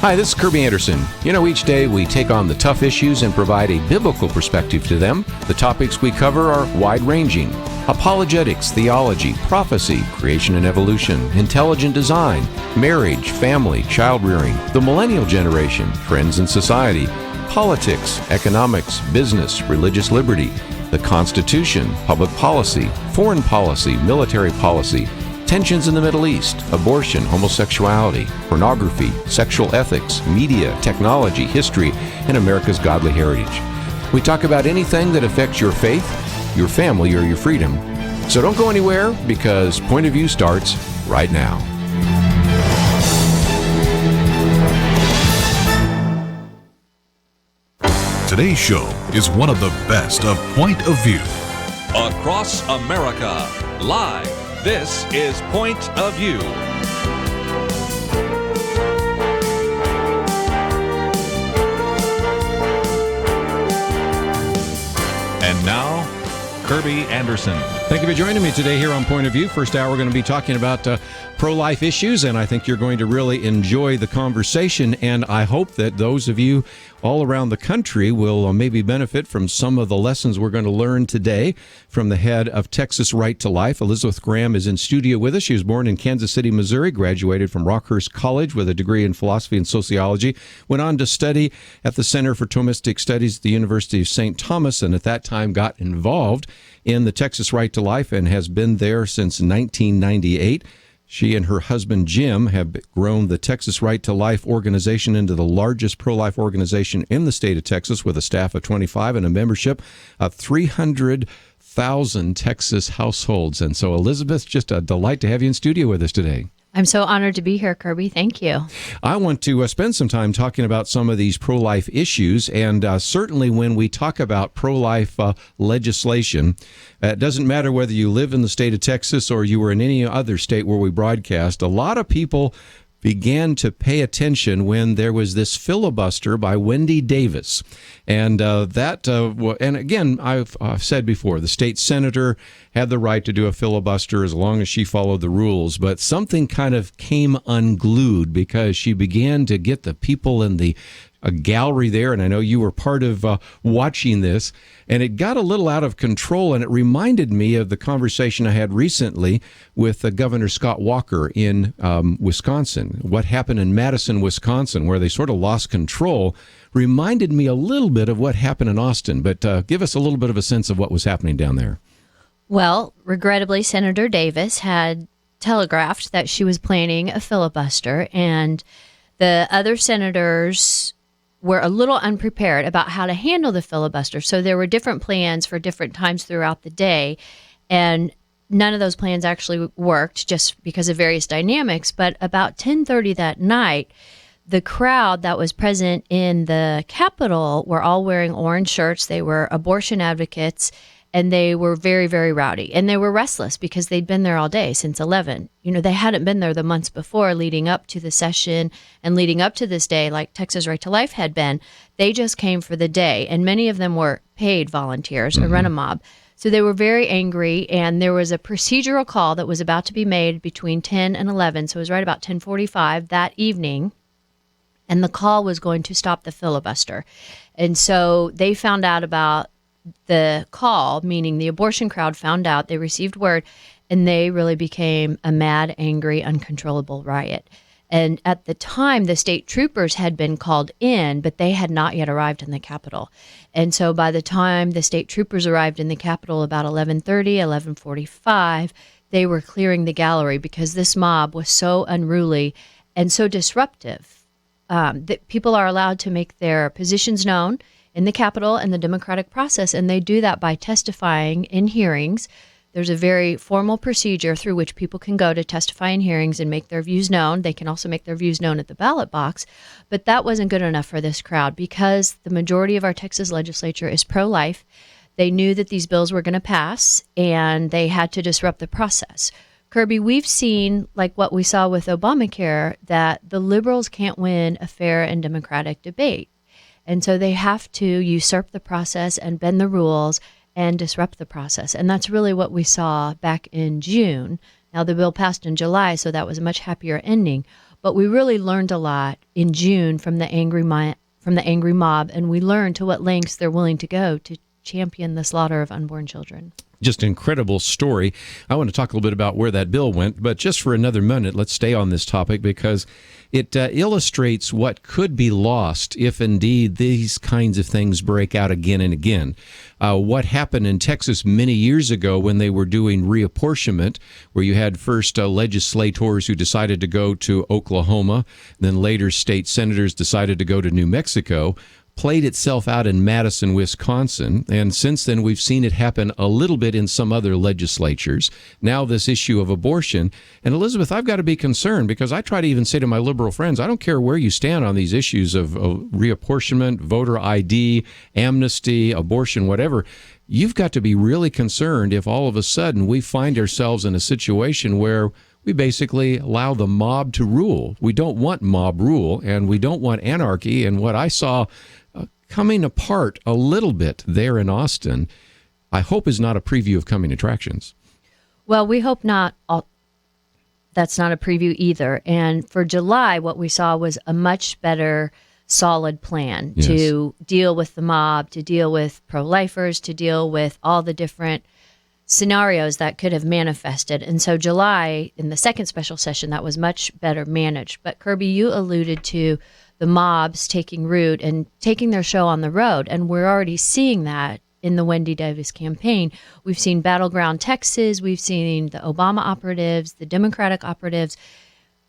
Hi, this is Kerby Anderson. You know, each day we take on the tough issues and provide a biblical perspective to them. The topics we cover are wide-ranging: apologetics, theology, prophecy, creation and evolution, intelligent design, marriage, family, child-rearing, the millennial generation, trends in society, politics, economics, business, religious liberty, the Constitution, public policy, foreign policy, military policy, tensions in the Middle East, abortion, homosexuality, pornography, sexual ethics, media, technology, history, and America's godly heritage. We talk about anything that affects your faith, your family, or your freedom. So don't go anywhere, because Point of View starts right now. Today's show is one of the best of Point of View. Across America, live. This is Point of View. And now, Kerby Anderson. Thank you for joining me today here on Point of View. First hour, we're going to be talking about pro-life issues, and I think you're going to really enjoy the conversation, and I hope that those of you all around the country will maybe benefit from some of the lessons we're going to learn today from the head of Texas Right to Life. Elizabeth Graham is in studio with us. She was born in Kansas City, Missouri, graduated from Rockhurst College with a degree in philosophy and sociology, went on to study at the Center for Thomistic Studies at the University of St. Thomas, and at that time got involved in the Texas Right to Life and has been there since 1998. She and her husband, Jim, have grown the Texas Right to Life organization into the largest pro-life organization in the state of Texas, with a staff of 25 and a membership of 300,000 Texas households. And so, Elizabeth, just a delight to have you in studio with us today. I'm so honored to be here, Kerby. Thank you. I want to spend some time talking about some of these pro-life issues, and certainly when we talk about pro-life legislation, it doesn't matter whether you live in the state of Texas or you were in any other state where we broadcast. A lot of people began to pay attention when there was this filibuster by Wendy Davis. And and again, I've said before, the state senator had the right to do a filibuster as long as she followed the rules. But something kind of came unglued because she began to get the people in the gallery there, and I know you were part of watching this, and it got a little out of control, and it reminded me of the conversation I had recently with Governor Scott Walker in Wisconsin. What happened in Madison, Wisconsin, where they sort of lost control, reminded me a little bit of what happened in Austin, but give us a little bit of a sense of what was happening down there. Well, regrettably, Senator Davis had telegraphed that she was planning a filibuster, and the other senators were a little unprepared about how to handle the filibuster. So there were different plans for different times throughout the day, and none of those plans actually worked just because of various dynamics. But about 10:30 that night, the crowd that was present in the Capitol were all wearing orange shirts. They were abortion advocates, and they were very, very rowdy. And they were restless because they'd been there all day since 11. You know, they hadn't been there the months before leading up to the session and leading up to this day like Texas Right to Life had been. They just came for the day. And many of them were paid volunteers or run a mob. So they were very angry. And there was a procedural call that was about to be made between 10 and 11. So it was right about 10:45 that evening. And the call was going to stop the filibuster. And so they found out about the call, meaning the abortion crowd found out, they received word, and they really became a mad, angry, uncontrollable riot. And at the time, the state troopers had been called in, but they had not yet arrived in the Capitol. And so by the time the state troopers arrived in the Capitol about 11:30, 11:45, they were clearing the gallery because this mob was so unruly and so disruptive that people are allowed to make their positions known in the Capitol and the democratic process, and they do that by testifying in hearings. There's a very formal procedure through which people can go to testify in hearings and make their views known. They can also make their views known at the ballot box, but that wasn't good enough for this crowd because the majority of our Texas legislature is pro-life. They knew that these bills were going to pass, and they had to disrupt the process. Kerby, we've seen, like what we saw with Obamacare, that the liberals can't win a fair and democratic debate. And so they have to usurp the process and bend the rules and disrupt the process. And that's really what we saw back in June. Now, the bill passed in July, so that was a much happier ending. But we really learned a lot in June from the angry mob, and we learned to what lengths they're willing to go to champion the slaughter of unborn children. Just an incredible story. I want to talk a little bit about where that bill went, but just for another minute, let's stay on this topic because it illustrates what could be lost if indeed these kinds of things break out again and again. What happened in Texas many years ago when they were doing reapportionment, where you had first legislators who decided to go to Oklahoma, then later state senators decided to go to New Mexico, played itself out in Madison, Wisconsin, and since then we've seen it happen a little bit in some other legislatures. Now this issue of abortion. And Elizabeth, I've got to be concerned because I try to even say to my liberal friends, I don't care where you stand on these issues of reapportionment, voter ID, amnesty, abortion, whatever. You've got to be really concerned if all of a sudden we find ourselves in a situation where we basically allow the mob to rule. We don't want mob rule, and we don't want anarchy. And what I saw coming apart a little bit there in Austin, I hope is not a preview of coming attractions. Well, we hope not. That's not a preview either. And for July, what we saw was a much better, solid plan to deal with the mob, to deal with pro-lifers, to deal with all the different scenarios that could have manifested. And so July, in the second special session, that was much better managed. But Kerby, you alluded to the mobs taking root and taking their show on the road. And we're already seeing that in the Wendy Davis campaign. We've seen Battleground Texas. We've seen the Obama operatives, the Democratic operatives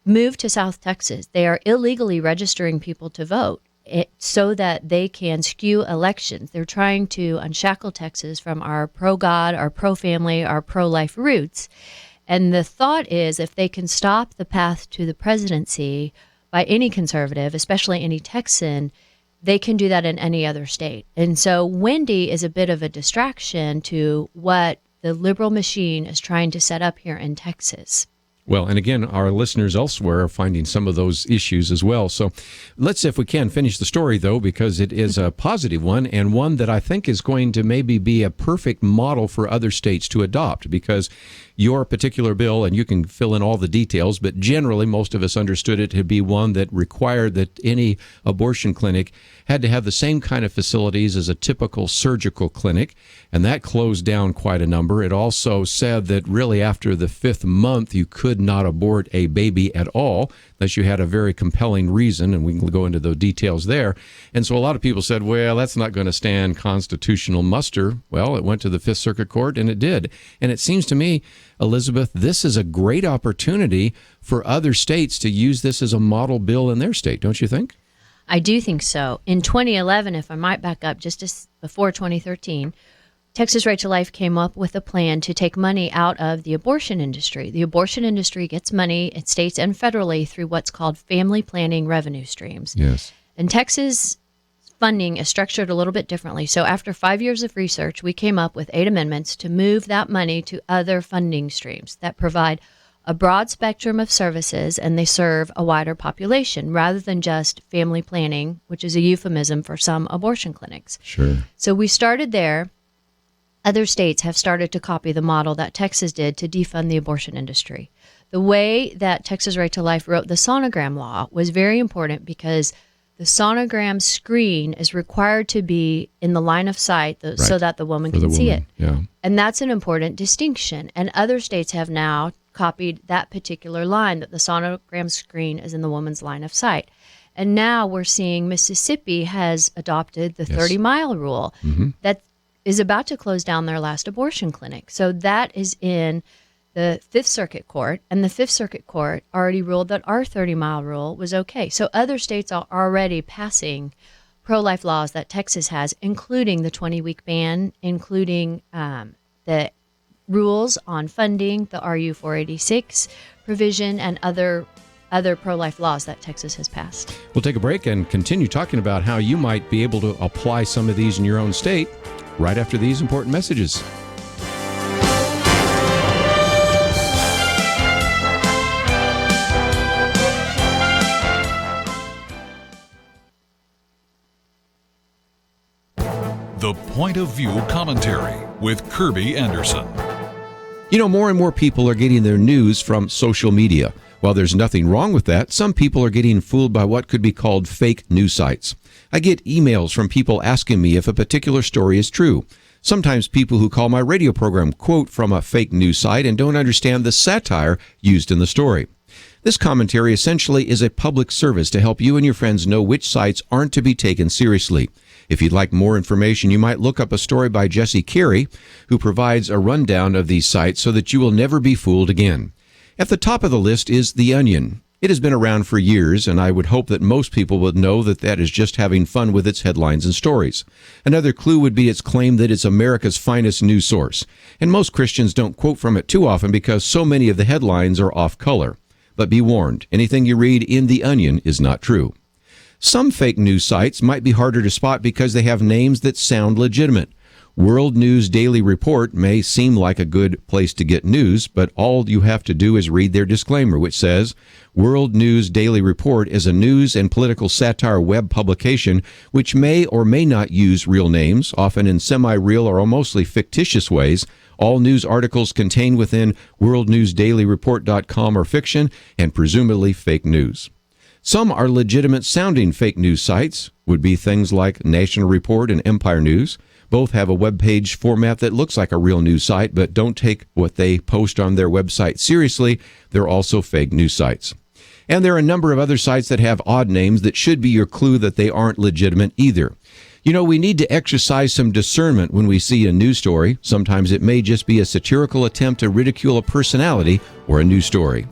move to South Texas. They are illegally registering people to vote so that they can skew elections. They're trying to unshackle Texas from our pro-God, our pro-family, our pro-life roots. And the thought is if they can stop the path to the presidency by any conservative, especially any Texan, they can do that in any other state. And so Wendy is a bit of a distraction to what the liberal machine is trying to set up here in Texas. Well, and again, our listeners elsewhere are finding some of those issues as well. So let's, if we can, finish the story, though, because it is a positive one and one that I think is going to maybe be a perfect model for other states to adopt, because your particular bill, and you can fill in all the details, but generally most of us understood it to be one that required that any abortion clinic had to have the same kind of facilities as a typical surgical clinic, and that closed down quite a number. It also said that really after the 5th month you could not abort a baby at all unless you had a very compelling reason, and we can go into the details there. And so a lot of people said, well, that's not going to stand constitutional muster. Well, it went to the Fifth Circuit Court, and it did. And it seems to me, Elizabeth, this is a great opportunity for other states to use this as a model bill in their state, don't you think? I do think so. In 2011, if I might back up just before 2013, Texas Right to Life came up with a plan to take money out of the abortion industry. The abortion industry gets money at states and federally through what's called family planning revenue streams. Yes. And Texas funding is structured a little bit differently. So after 5 years of research, we came up with 8 amendments to move that money to other funding streams that provide a broad spectrum of services, and they serve a wider population rather than just family planning, which is a euphemism for some abortion clinics. Sure. So we started there. Other states have started to copy the model that Texas did to defund the abortion industry. The way that Texas Right to Life wrote the sonogram law was very important because the sonogram screen is required to be in the line of sight so that the woman can see it. Yeah. And that's an important distinction. And other states have now copied that particular line, that the sonogram screen is in the woman's line of sight. And now we're seeing Mississippi has adopted the 30-mile rule that is about to close down their last abortion clinic. So that is in the Fifth Circuit Court, and the Fifth Circuit Court already ruled that our 30-mile rule was okay. So other states are already passing pro-life laws that Texas has, including the 20-week ban, including the rules on funding, the RU 486 provision, and other pro-life laws that Texas has passed. We'll take a break and continue talking about how you might be able to apply some of these in your own state right after these important messages. The Point of View Commentary with Kerby Anderson. You know, more and more people are getting their news from social media. While there's nothing wrong with that, some people are getting fooled by what could be called fake news sites. I get emails from people asking me if a particular story is true. Sometimes people who call my radio program quote from a fake news site and don't understand the satire used in the story. This commentary essentially is a public service to help you and your friends know which sites aren't to be taken seriously. If you'd like more information, you might look up a story by Jesse Kerby, who provides a rundown of these sites so that you will never be fooled again. At the top of the list is The Onion. It has been around for years, and I would hope that most people would know that that is just having fun with its headlines and stories. Another clue would be its claim that it's America's finest news source. And most Christians don't quote from it too often because so many of the headlines are off color. But be warned, anything you read in The Onion is not true. Some fake news sites might be harder to spot because they have names that sound legitimate. World News Daily Report may seem like a good place to get news, but all you have to do is read their disclaimer, which says, World News Daily Report is a news and political satire web publication which may or may not use real names, often in semi-real or mostly fictitious ways. All news articles contained within worldnewsdailyreport.com are fiction and presumably fake news. Some are legitimate sounding fake news sites, would be things like National Report and Empire News. Both have a web page format that looks like a real news site, but don't take what they post on their website seriously. They're also fake news sites. And there are a number of other sites that have odd names that should be your clue that they aren't legitimate either. You know, we need to exercise some discernment when we see a news story. Sometimes it may just be a satirical attempt to ridicule a personality or a news story.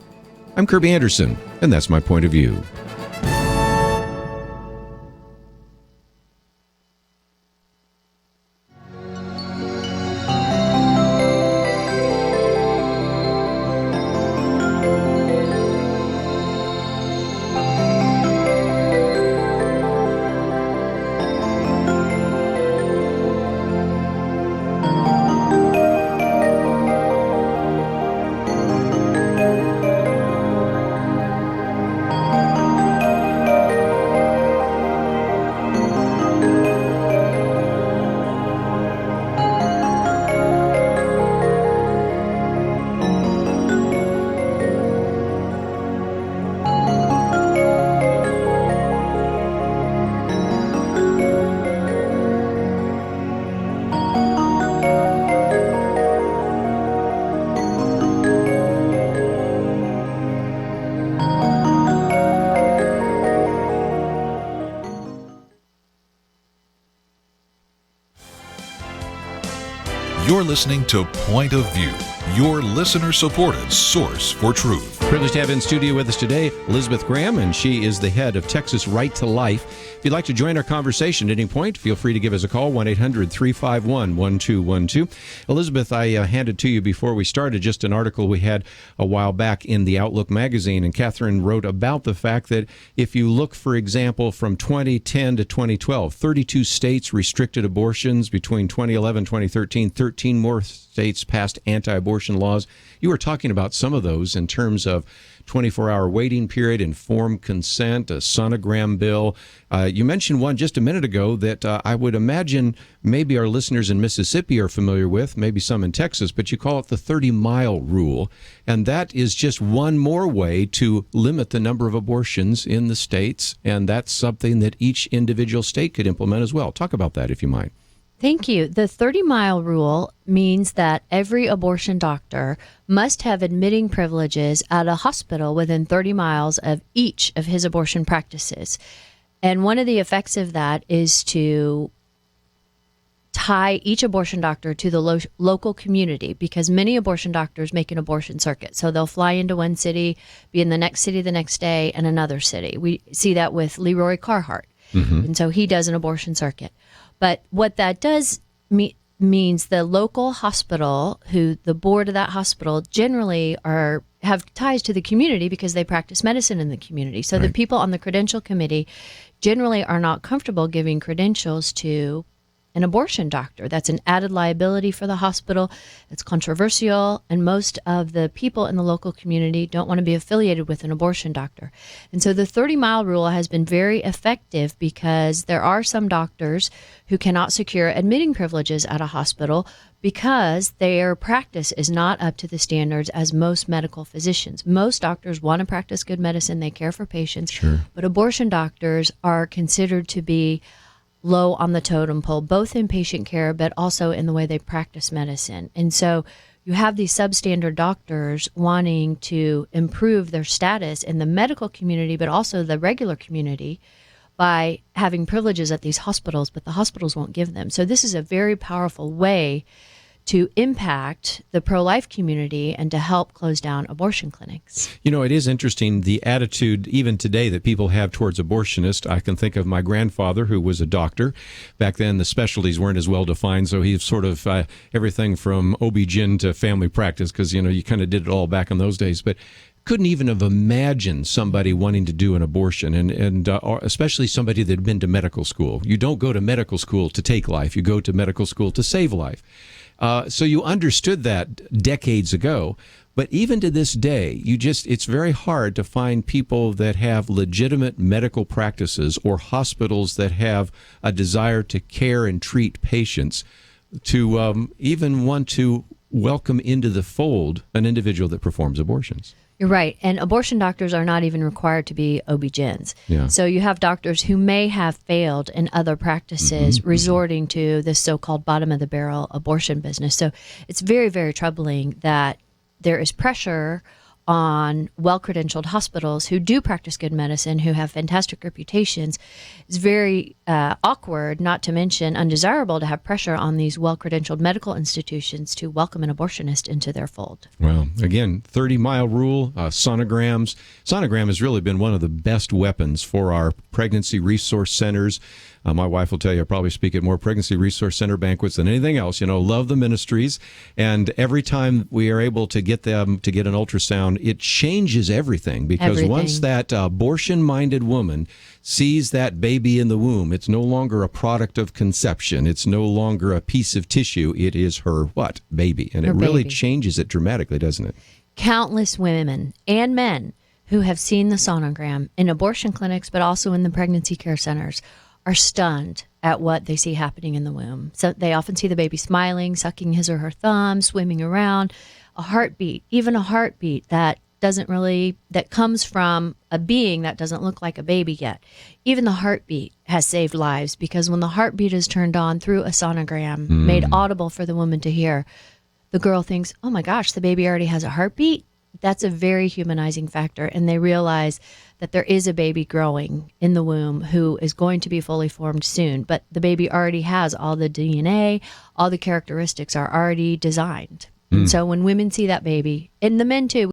I'm Kerby Anderson, and that's my point of view. You're listening to Point of View, your listener-supported source for truth. Privileged to have in studio with us today Elizabeth Graham, and she is the head of Texas Right to Life. If you'd like to join our conversation at any point, feel free to give us a call, 1-800-351-1212. Elizabeth, I handed to you before we started just an article we had a while back in the Outlook magazine, and Catherine wrote about the fact that if you look, for example, from 2010 to 2012, 32 states restricted abortions. Between 2011 and 2013, 13 more states passed anti-abortion laws. You were talking about some of those in terms of 24-hour waiting period, informed consent, a sonogram bill. You mentioned one just a minute ago that I would imagine maybe our listeners in Mississippi are familiar with, maybe some in Texas, but you call it the 30-mile rule. And that is just one more way to limit the number of abortions in the states. And that's something that each individual state could implement as well. Talk about that, if you might. Thank you. The 30-mile rule means that every abortion doctor must have admitting privileges at a hospital within 30 miles of each of his abortion practices. And one of the effects of that is to tie each abortion doctor to the local community, because many abortion doctors make an abortion circuit. So they'll fly into one city, be in the next city the next day, and another city. We see that with Leroy Carhart. And so he does an abortion circuit. But what that does means the local hospital, who the board of that hospital generally have ties to the community because they practice medicine in the community. So the people on the credential committee generally are not comfortable giving credentials to an abortion doctor. That's an added liability for the hospital. It's controversial, and most of the people in the local community don't want to be affiliated with an abortion doctor. And so the 30-mile rule has been very effective because there are some doctors who cannot secure admitting privileges at a hospital because their practice is not up to the standards as most medical physicians. Most doctors want to practice good medicine. They care for patients. Sure. But abortion doctors are considered to be low on the totem pole, both in patient care, but also in the way they practice medicine. And so you have these substandard doctors wanting to improve their status in the medical community, but also the regular community by having privileges at these hospitals, but the hospitals won't give them. So this is a very powerful way to impact the pro-life community and to help close down abortion clinics. You know, it is interesting, the attitude even today that people have towards abortionists. I can think of my grandfather, who was a doctor. Back then, the specialties weren't as well defined, so he's sort of everything from OB-GYN to family practice, because, you know, you kind of did it all back in those days. But couldn't even have imagined somebody wanting to do an abortion, and especially somebody that had been to medical school. You don't go to medical school to take life. You go to medical school to save life. So you understood that decades ago. But even to this day, it's very hard to find people that have legitimate medical practices or hospitals that have a desire to care and treat patients to even want to welcome into the fold an individual that performs abortions. You're right. And abortion doctors are not even required to be OB-GYNs. Yeah. So you have doctors who may have failed in other practices resorting to this so-called bottom-of-the-barrel abortion business. So it's very, very troubling that there is pressure on well-credentialed hospitals who do practice good medicine, who have fantastic reputations. It's very awkward, not to mention undesirable, to have pressure on these well-credentialed medical institutions to welcome an abortionist into their fold. Well, again, 30-mile rule, sonograms. Sonogram has really been one of the best weapons for our pregnancy resource centers. My wife will tell you I probably speak at more pregnancy resource center banquets than anything else. You know, love the ministries. And every time we are able to get them to get an ultrasound, it changes everything. Because once that abortion-minded woman sees that baby in the womb, it's no longer a product of conception. It's no longer a piece of tissue. It is her what? Baby. And it really changes it dramatically, doesn't it? Countless women and men who have seen the sonogram in abortion clinics, but also in the pregnancy care centers, are stunned at what they see happening in the womb. So they often see the baby smiling, sucking his or her thumb, swimming around, a heartbeat, even a heartbeat that comes from a being that doesn't look like a baby yet. Even the heartbeat has saved lives, because when the heartbeat is turned on through a sonogram, made audible for the woman to hear, the girl thinks, oh my gosh, the baby already has a heartbeat? That's a very humanizing factor. And they realize that there is a baby growing in the womb who is going to be fully formed soon. But the baby already has all the DNA, all the characteristics are already designed. And so when women see that baby, and the men too,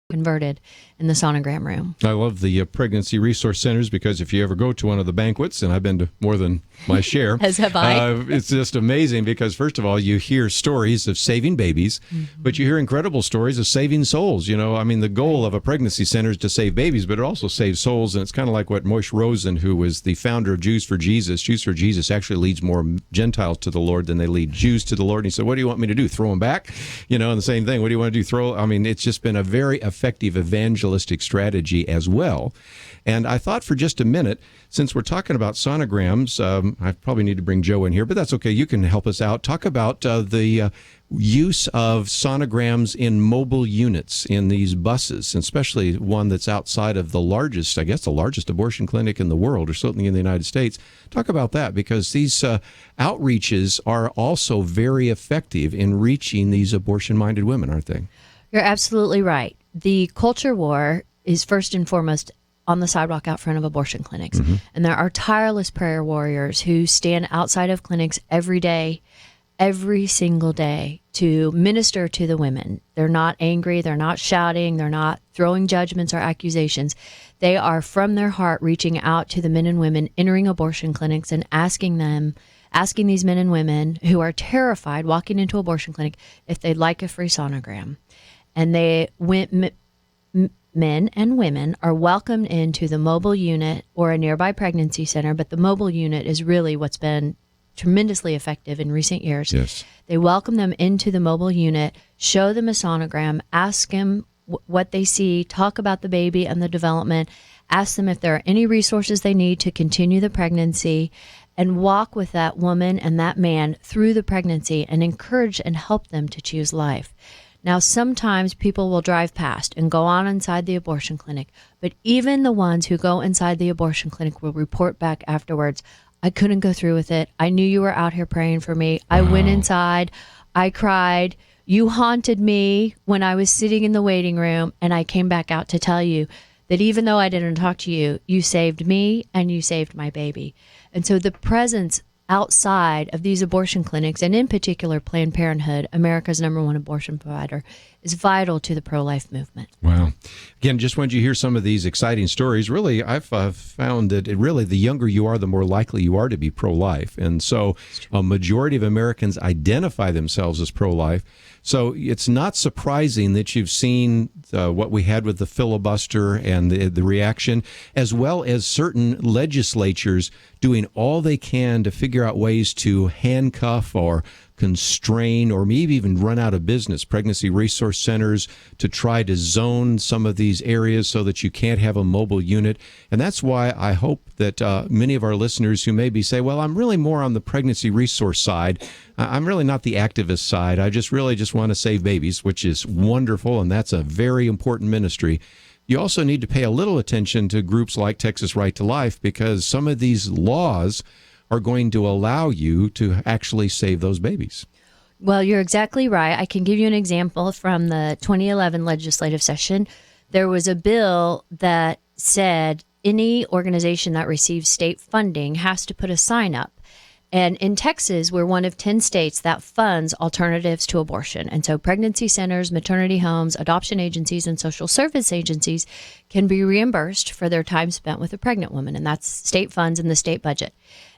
converted in the sonogram room. I love the pregnancy resource centers, because if you ever go to one of the banquets, and I've been to more than my share, as have I, it's just amazing, because first of all, you hear stories of saving babies, but you hear incredible stories of saving souls. You know, I mean, the goal of a pregnancy center is to save babies, but it also saves souls. And it's kind of like what Moshe Rosen, who was the founder of Jews for Jesus actually leads more Gentiles to the Lord than they lead Jews to the Lord. And he said, what do you want me to do? Throw them back? You know, and the same thing. What do you want to do? It's just been a very effective evangelistic strategy as well. And I thought for just a minute, since we're talking about sonograms, I probably need to bring Joe in here, but that's okay. You can help us out. Talk about the use of sonograms in mobile units in these buses, especially one that's outside of the largest abortion clinic in the world, or certainly in the United States. Talk about that, because these outreaches are also very effective in reaching these abortion-minded women, aren't they? You're absolutely right. The culture war is first and foremost on the sidewalk out front of abortion clinics. And there are tireless prayer warriors who stand outside of clinics every day, every single day, to minister to the women. They're not angry, they're not shouting, they're not throwing judgments or accusations. They are from their heart reaching out to the men and women entering abortion clinics and asking these men and women who are terrified walking into abortion clinic if they'd like a free sonogram. And they men and women are welcomed into the mobile unit or a nearby pregnancy center, but the mobile unit is really what's been tremendously effective in recent years. Yes. They welcome them into the mobile unit, show them a sonogram, ask them what they see, talk about the baby and the development, ask them if there are any resources they need to continue the pregnancy, and walk with that woman and that man through the pregnancy and encourage and help them to choose life. Now, sometimes people will drive past and go on inside the abortion clinic, but even the ones who go inside the abortion clinic will report back afterwards, I couldn't go through with it. I knew you were out here praying for me. I went inside. I cried. You haunted me when I was sitting in the waiting room, and I came back out to tell you that even though I didn't talk to you, you saved me and you saved my baby. And so the presence outside of these abortion clinics, and in particular Planned Parenthood, America's #1 abortion provider, is vital to the pro-life movement. Wow. Again, just when you hear some of these exciting stories, really, I've found that the younger you are, the more likely you are to be pro-life. And so a majority of Americans identify themselves as pro-life. So it's not surprising that you've seen what we had with the filibuster and the reaction, as well as certain legislatures doing all they can to figure out ways to handcuff or constrain or maybe even run out of business pregnancy resource centers to try to zone some of these areas so that you can't have a mobile unit. And that's why I hope that many of our listeners who maybe say, well, I'm really more on the pregnancy resource side. I'm really not the activist side. I just want to save babies, which is wonderful. And that's a very important ministry. You also need to pay a little attention to groups like Texas Right to Life, because some of these laws are going to allow you to actually save those babies. Well, you're exactly right. I can give you an example from the 2011 legislative session. There was a bill that said any organization that receives state funding has to put a sign up. And in Texas, we're one of 10 states that funds alternatives to abortion. And so pregnancy centers, maternity homes, adoption agencies, and social service agencies can be reimbursed for their time spent with a pregnant woman. And that's state funds in the state budget.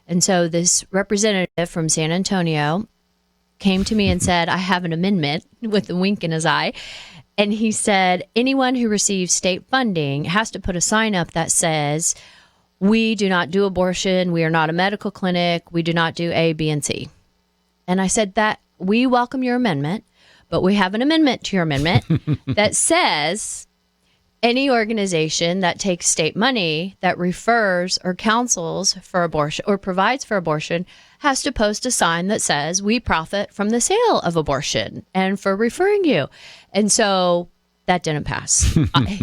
And so this representative from San Antonio came to me and said, I have an amendment, with a wink in his eye. And he said, anyone who receives state funding has to put a sign up that says, we do not do abortion. We are not a medical clinic. We do not do A, B, and C. And I said that we welcome your amendment, but we have an amendment to your amendment that says any organization that takes state money that refers or counsels for abortion or provides for abortion has to post a sign that says we profit from the sale of abortion and for referring you. And so that didn't pass.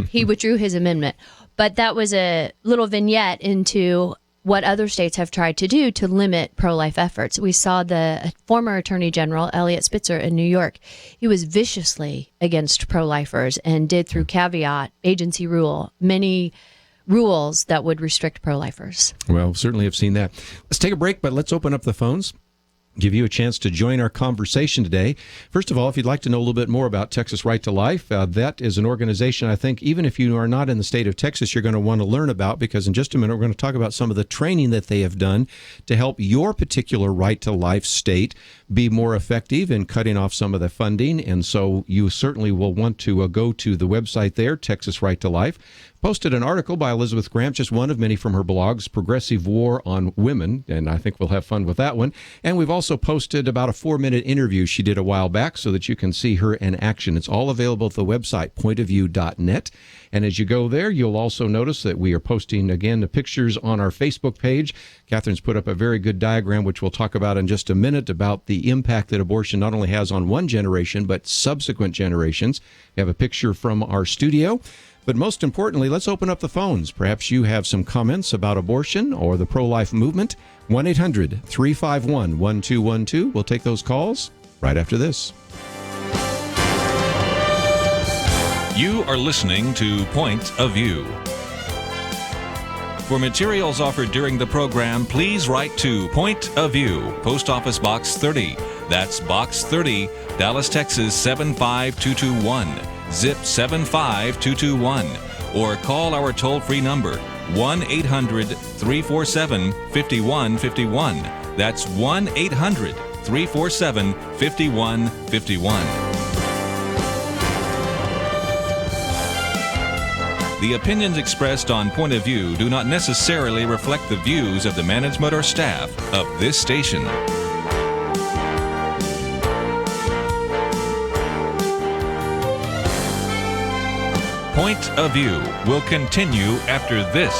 He withdrew his amendment. But that was a little vignette into what other states have tried to do to limit pro-life efforts. We saw the former Attorney General, Eliot Spitzer, in New York. He was viciously against pro-lifers and did, through caveat, agency rule, many rules that would restrict pro-lifers. Well, certainly have seen that. Let's take a break, but let's open up the phones. Give you a chance to join our conversation today. First of all, if you'd like to know a little bit more about Texas Right to Life, that is an organization I think even if you are not in the state of Texas, you're going to want to learn about, because in just a minute we're going to talk about some of the training that they have done to help your particular right to life state be more effective in cutting off some of the funding. And so you certainly will want to go to the website there, Texas Right to Life. Posted an article by Elizabeth Grant, just one of many from her blogs, Progressive War on Women, and I think we'll have fun with that one. And we've also posted about a 4-minute interview she did a while back so that you can see her in action. It's all available at the website, pointofview.net. And as you go there, you'll also notice that we are posting, again, the pictures on our Facebook page. Catherine's put up a very good diagram, which we'll talk about in just a minute, about the impact that abortion not only has on one generation, but subsequent generations. We have a picture from our studio. But most importantly, let's open up the phones. Perhaps you have some comments about abortion or the pro-life movement. 1-800-351-1212. We'll take those calls right after this. You are listening to Point of View. For materials offered during the program, please write to Point of View, Post Office Box 30. That's Box 30, Dallas, Texas 75221. Zip 75221, or call our toll-free number 1-800-347-5151. That's 1-800-347-5151. The opinions expressed on Point of View do not necessarily reflect the views of the management or staff of this station. Point of View will continue after this.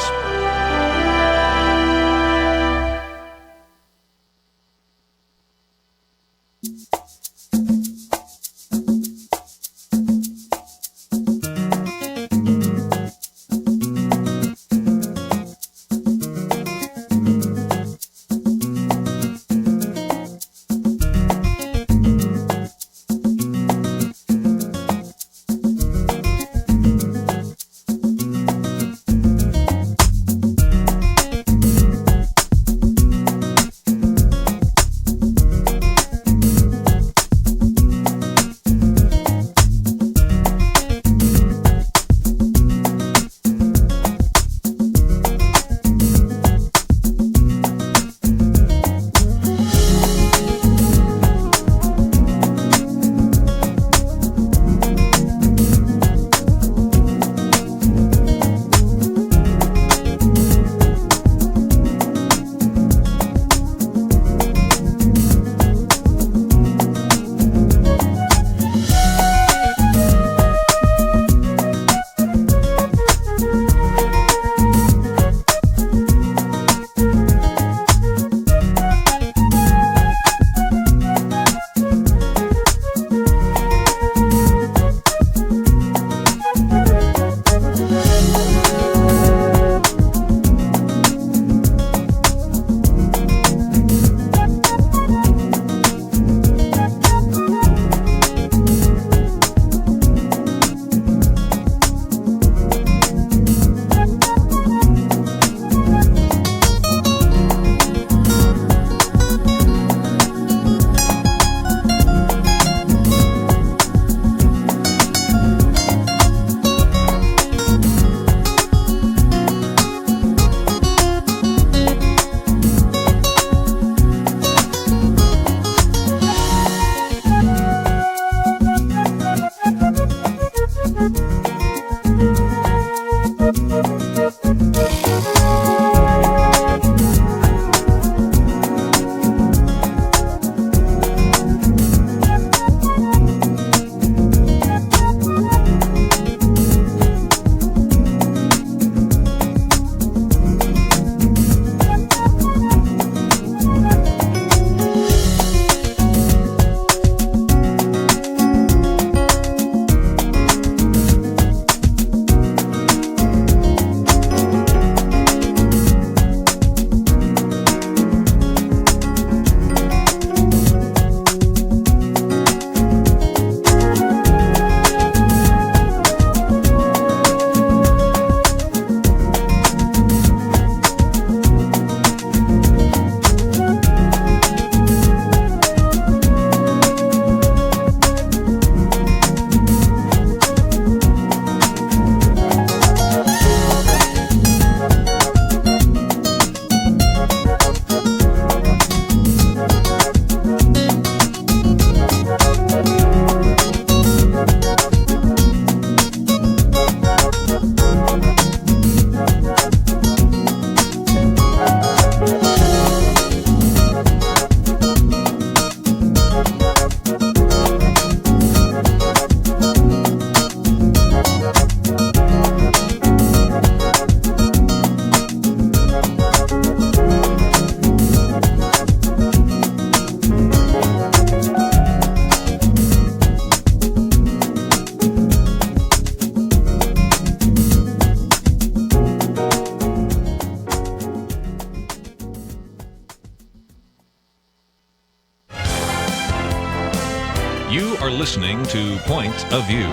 You are listening to Point of View.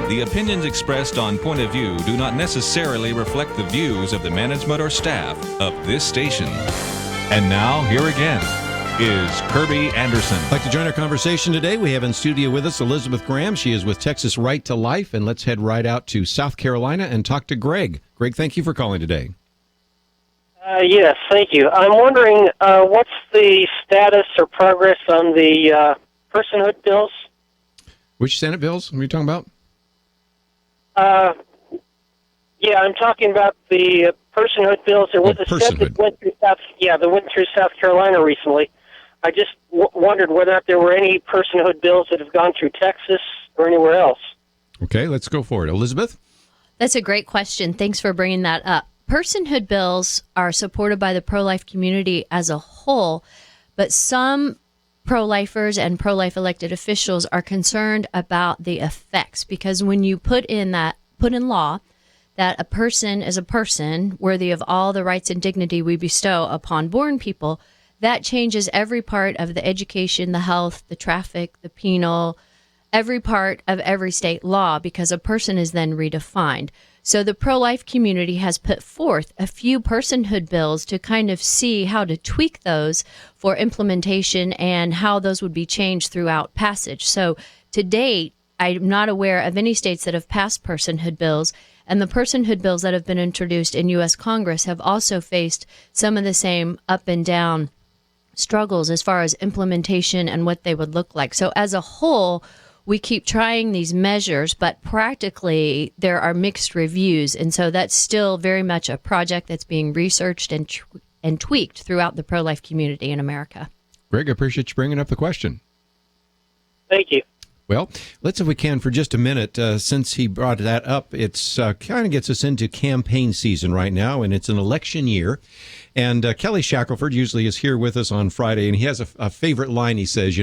The opinions expressed on Point of View do not necessarily reflect the views of the management or staff of this station. And now, here again is Kerby Anderson. I'd like to join our conversation today. We have in studio with us Elizabeth Graham. She is with Texas Right to Life. And let's head right out to South Carolina and talk to Greg. Greg, thank you for calling today. Yes, thank you. I'm wondering what's the status or progress on the personhood bills? Which Senate bills are you talking about? Yeah, I'm talking about the personhood bills. There was a step personhood. that went through that went through South Carolina recently. I just wondered whether or not there were any personhood bills that have gone through Texas or anywhere else. Okay, let's go for it. Elizabeth? That's a great question. Thanks for bringing that up. Personhood bills are supported by the pro-life community as a whole, but some pro-lifers and pro-life elected officials are concerned about the effects, because when you put in law that a person is a person worthy of all the rights and dignity we bestow upon born people, that changes every part of the education, the health, the traffic, the penal, every part of every state law, because a person is then redefined. So the pro-life community has put forth a few personhood bills to kind of see how to tweak those for implementation and how those would be changed throughout passage. So to date, I'm not aware of any states that have passed personhood bills, and the personhood bills that have been introduced in U.S. Congress have also faced some of the same up and down struggles as far as implementation and what they would look like. So as a whole, we keep trying these measures, but practically there are mixed reviews. And so that's still very much a project that's being researched and tweaked throughout the pro-life community in America. Greg, I appreciate you bringing up the question. Thank you. Well, let's, if we can, for just a minute, since he brought that up, it's kind of gets us into campaign season right now, and it's an election year. And Kelly Shackelford usually is here with us on Friday, and he has a favorite line. He says,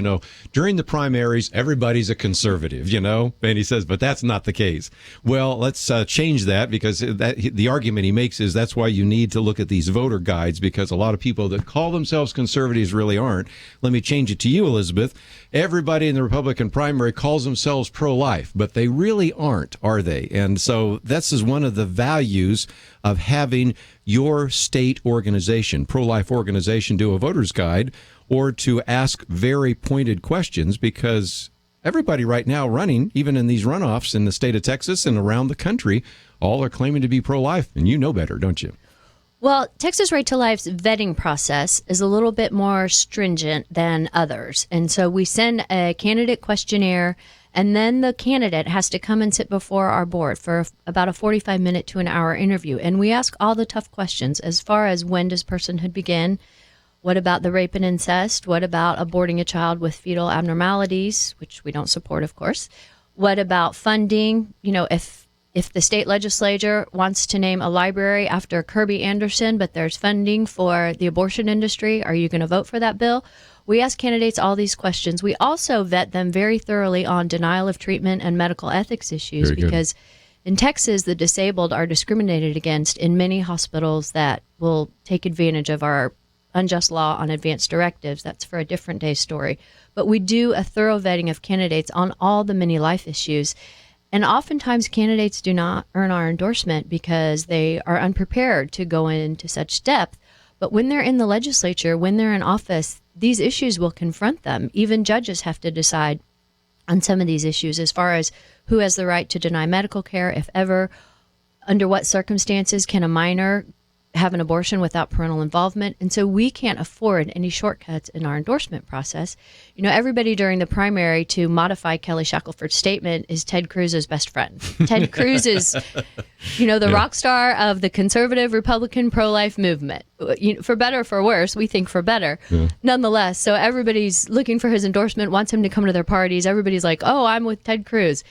during the primaries, everybody's a conservative, And he says, but that's not the case. Well, let's change that, because the argument he makes is that's why you need to look at these voter guides, because a lot of people that call themselves conservatives really aren't. Let me change it to you, Elizabeth. Everybody in the Republican primary calls themselves pro-life, but they really aren't, are they? And so this is one of the values of having your state organization, pro-life organization, do a voter's guide, or to ask very pointed questions, because everybody right now running, even in these runoffs in the state of Texas and around the country, all are claiming to be pro-life, and you know better, don't you? Well, Texas Right to Life's vetting process is a little bit more stringent than others. And so we send a candidate questionnaire, and then the candidate has to come and sit before our board for about a 45-minute to an hour interview. And we ask all the tough questions as far as when does personhood begin? What about the rape and incest? What about aborting a child with fetal abnormalities, which we don't support, of course? What about funding? If the state legislature wants to name a library after Kerby Anderson, but there's funding for the abortion industry, are you going to vote for that bill? We ask candidates all these questions. We also vet them very thoroughly on denial of treatment and medical ethics issues, Very good. because in Texas, the disabled are discriminated against in many hospitals that will take advantage of our unjust law on advanced directives. That's for a different day's story. But we do a thorough vetting of candidates on all the many life issues. And oftentimes candidates do not earn our endorsement because they are unprepared to go into such depth. But when they're in the legislature, when they're in office, these issues will confront them. Even judges have to decide on some of these issues as far as who has the right to deny medical care, if ever, under what circumstances can a minor have an abortion without parental involvement. And so we can't afford any shortcuts in our endorsement process. Everybody during the primary, to modify Kelly Shackelford's statement, is Ted Cruz's best friend. Ted Cruz is, the rock star of the conservative Republican pro-life movement. For better or for worse, we think for better. Yeah. Nonetheless, so everybody's looking for his endorsement, wants him to come to their parties. Everybody's like, oh, I'm with Ted Cruz.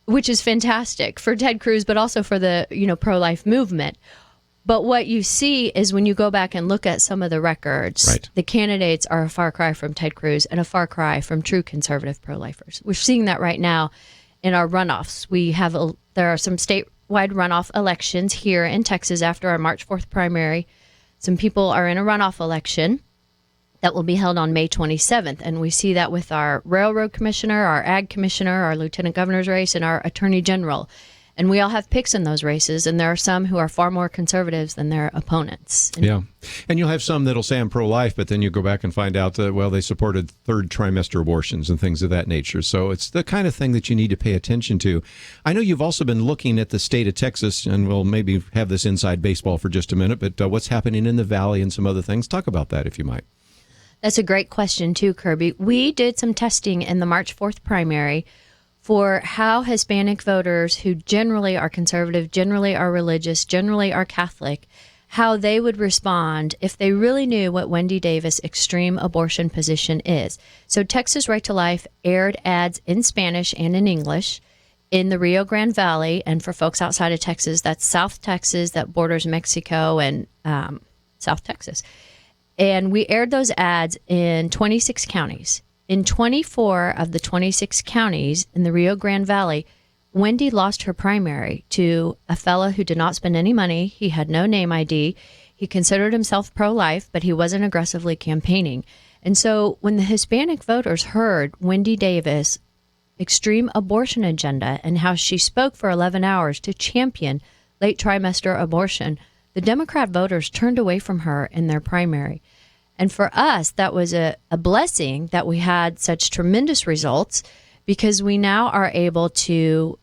Which is fantastic for Ted Cruz, but also for the, pro-life movement. But what you see is when you go back and look at some of the records, right, the candidates are a far cry from Ted Cruz and a far cry from true conservative pro-lifers. We're seeing that right now in our runoffs. There are some statewide runoff elections here in Texas after our March 4th primary. Some people are in a runoff election that will be held on May 27th. And we see that with our railroad commissioner, our ag commissioner, our lieutenant governor's race, and our attorney general. And we all have picks in those races, and there are some who are far more conservatives than their opponents. Yeah. And you'll have some that'll say I'm pro-life, but then you go back and find out that, they supported third trimester abortions and things of that nature. So it's the kind of thing that you need to pay attention to. I know you've also been looking at the state of Texas, and we'll maybe have this inside baseball for just a minute, but what's happening in the Valley and some other things. Talk about that, if you might. That's a great question, too, Kerby. We did some testing in the March 4th primary for how Hispanic voters, who generally are conservative, generally are religious, generally are Catholic, how they would respond if they really knew what Wendy Davis' extreme abortion position is. So Texas Right to Life aired ads in Spanish and in English in the Rio Grande Valley. And for folks outside of Texas, that's South Texas, that borders Mexico and South Texas. And we aired those ads in 26 counties. In 24 of the 26 counties in the Rio Grande Valley, Wendy lost her primary to a fellow who did not spend any money. He had no name ID. He considered himself pro-life, but he wasn't aggressively campaigning. And so when the Hispanic voters heard Wendy Davis' extreme abortion agenda and how she spoke for 11 hours to champion late trimester abortion, the Democrat voters turned away from her in their primary. And for us, that was a blessing that we had such tremendous results, because we now are able to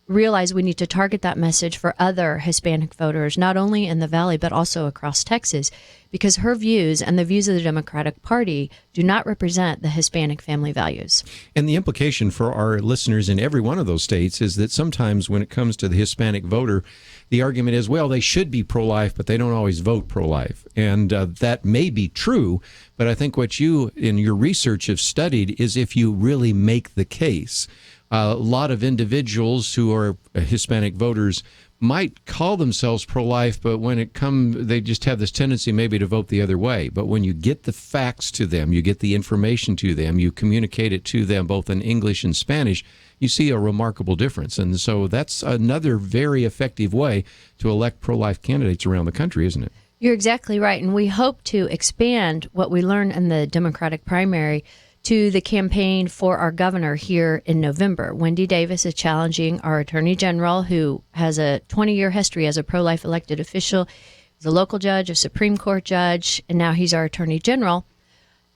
realize we need to target that message for other Hispanic voters, not only in the Valley, but also across Texas, because her views and the views of the Democratic Party do not represent the Hispanic family values. And the implication for our listeners in every one of those states is that sometimes when it comes to the Hispanic voter, the argument is, well, they should be pro-life, but they don't always vote pro-life. And that may be true, but I think what you in your research have studied is if you really make the case. A lot of individuals who are Hispanic voters might call themselves pro-life, but when it comes, they just have this tendency maybe to vote the other way. But when you get the facts to them, you get the information to them, you communicate it to them both in English and Spanish, you see a remarkable difference. And so that's another very effective way to elect pro-life candidates around the country, isn't it? You're exactly right. And we hope to expand what we learned in the Democratic primary to the campaign for our governor here in November. Wendy Davis is challenging our Attorney General, who has a 20-year history as a pro-life elected official. He's a local judge, a Supreme Court judge, and now he's our Attorney General,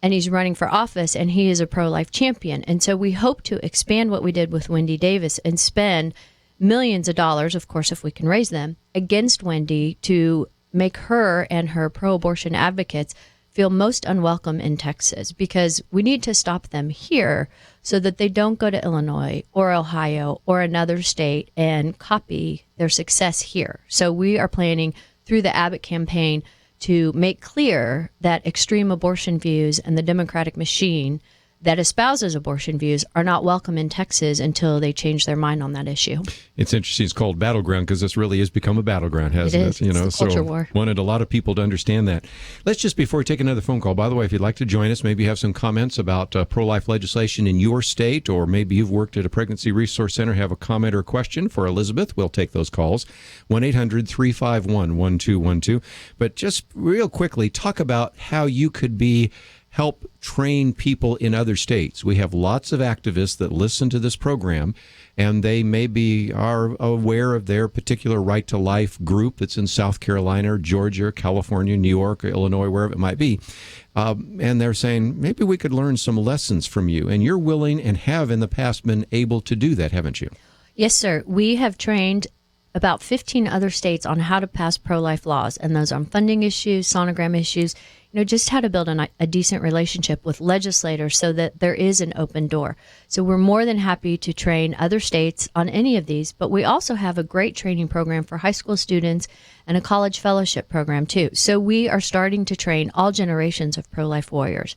and he's running for office, and he is a pro-life champion. And so we hope to expand what we did with Wendy Davis and spend millions of dollars, of course, if we can raise them, against Wendy to make her and her pro-abortion advocates feel most unwelcome in Texas, because we need to stop them here so that they don't go to Illinois or Ohio or another state and copy their success here. So we are planning through the Abbott campaign to make clear that extreme abortion views and the Democratic machine that espouses abortion views are not welcome in Texas until they change their mind on that issue. It's interesting. It's called battleground because this really has become a battleground, hasn't it? You know, it's the culture war. Wanted a lot of people to understand that. Let's just, before we take another phone call, by the way, if you'd like to join us, maybe you have some comments about pro-life legislation in your state, or maybe you've worked at a pregnancy resource center, have a comment or question for Elizabeth, we'll take those calls. 1-800-351-1212. But just real quickly, talk about how you could help train people in other states. We have lots of activists that listen to this program, and they maybe are aware of their particular Right to Life group that's in South Carolina, or Georgia, California, New York, or Illinois, wherever it might be. And they're saying, maybe we could learn some lessons from you. And you're willing and have in the past been able to do that, haven't you? Yes, sir. We have trained about 15 other states on how to pass pro-life laws, and those on funding issues, sonogram issues, just how to build a decent relationship with legislators so that there is an open door. So we're more than happy to train other states on any of these, but we also have a great training program for high school students and a college fellowship program too. So we are starting to train all generations of pro-life warriors.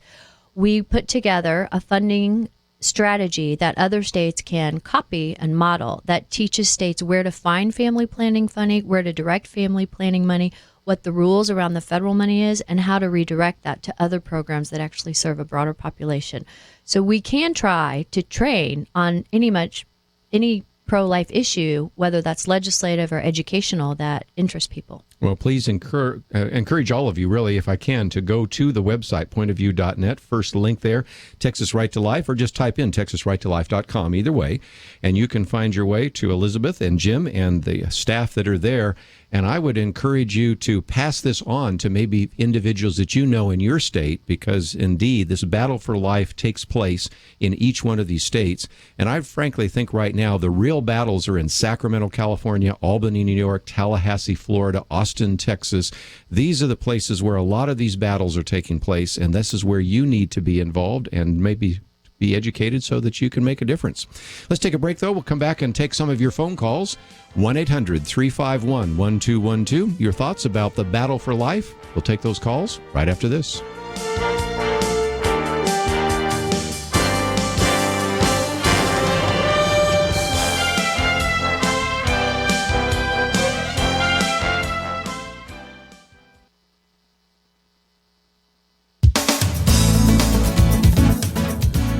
We put together a funding strategy that other states can copy and model that teaches states where to find family planning funding, where to direct family planning money, what the rules around the federal money is, and how to redirect that to other programs that actually serve a broader population. So we can try to train on any pro-life issue, whether that's legislative or educational, that interests people. Well, please encourage all of you, really, if I can, to go to the website, pointofview.net. First link there, Texas Right to Life, or just type in texasrighttolife.com, either way. And you can find your way to Elizabeth and Jim and the staff that are there. And I would encourage you to pass this on to maybe individuals that you know in your state, because indeed this battle for life takes place in each one of these states. And I frankly think right now the real battles are in Sacramento, California, Albany, New York, Tallahassee, Florida, Austin, Texas. These are the places where a lot of these battles are taking place, and this is where you need to be involved and maybe be educated so that you can make a difference. Let's take a break, though. We'll come back and take some of your phone calls. 1-800-351-1212. Your thoughts about the battle for life. We'll take those calls right after this.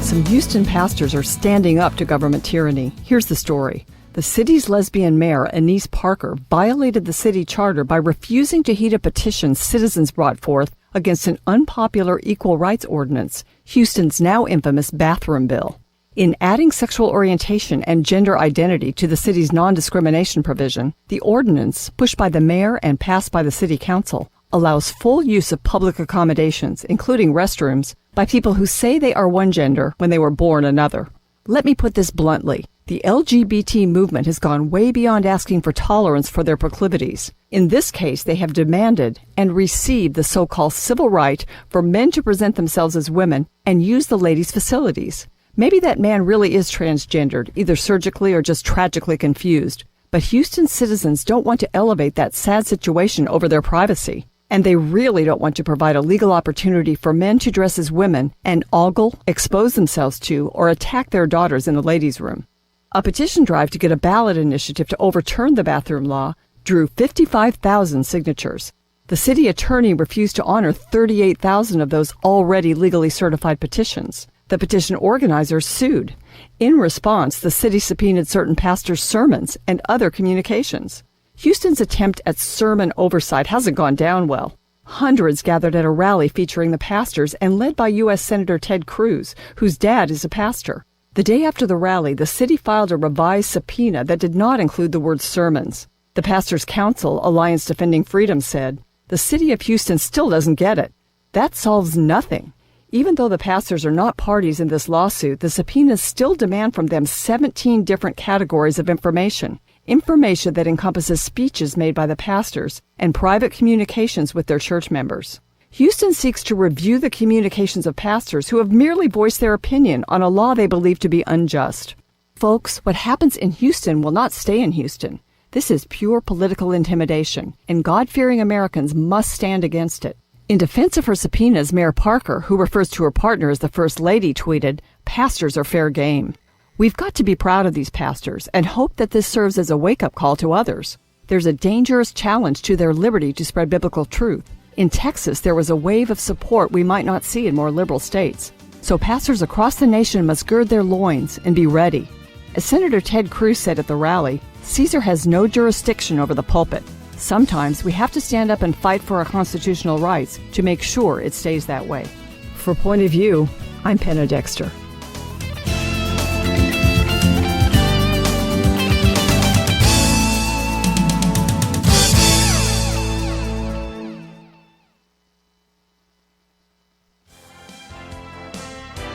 Some Houston pastors are standing up to government tyranny. Here's the story. The city's lesbian mayor, Anise Parker, violated the city charter by refusing to heed a petition citizens brought forth against an unpopular equal rights ordinance, Houston's now infamous bathroom bill. In adding sexual orientation and gender identity to the city's non-discrimination provision, the ordinance, pushed by the mayor and passed by the city council, allows full use of public accommodations, including restrooms, by people who say they are one gender when they were born another. Let me put this bluntly. The LGBT movement has gone way beyond asking for tolerance for their proclivities. In this case, they have demanded and received the so-called civil right for men to present themselves as women and use the ladies' facilities. Maybe that man really is transgendered, either surgically or just tragically confused. But Houston citizens don't want to elevate that sad situation over their privacy. And they really don't want to provide a legal opportunity for men to dress as women and ogle, expose themselves to, or attack their daughters in the ladies' room. A petition drive to get a ballot initiative to overturn the bathroom law drew 55,000 signatures. The city attorney refused to honor 38,000 of those already legally certified petitions. The petition organizers sued. In response, the city subpoenaed certain pastors' sermons and other communications. Houston's attempt at sermon oversight hasn't gone down well. Hundreds gathered at a rally featuring the pastors and led by U.S. Senator Ted Cruz, whose dad is a pastor. The day after the rally, the city filed a revised subpoena that did not include the word sermons. The Pastors' Council, Alliance Defending Freedom, said, "The city of Houston still doesn't get it. That solves nothing." Even though the pastors are not parties in this lawsuit, the subpoenas still demand from them 17 different categories of information that encompasses speeches made by the pastors and private communications with their church members. Houston seeks to review the communications of pastors who have merely voiced their opinion on a law they believe to be unjust. Folks, what happens in Houston will not stay in Houston. This is pure political intimidation, and God-fearing Americans must stand against it. In defense of her subpoenas, Mayor Parker, who refers to her partner as the First Lady, tweeted, "Pastors are fair game." We've got to be proud of these pastors and hope that this serves as a wake-up call to others. There's a dangerous challenge to their liberty to spread biblical truth. In Texas, there was a wave of support we might not see in more liberal states. So pastors across the nation must gird their loins and be ready. As Senator Ted Cruz said at the rally, Caesar has no jurisdiction over the pulpit. Sometimes we have to stand up and fight for our constitutional rights to make sure it stays that way. For Point of View, I'm Penna Dexter.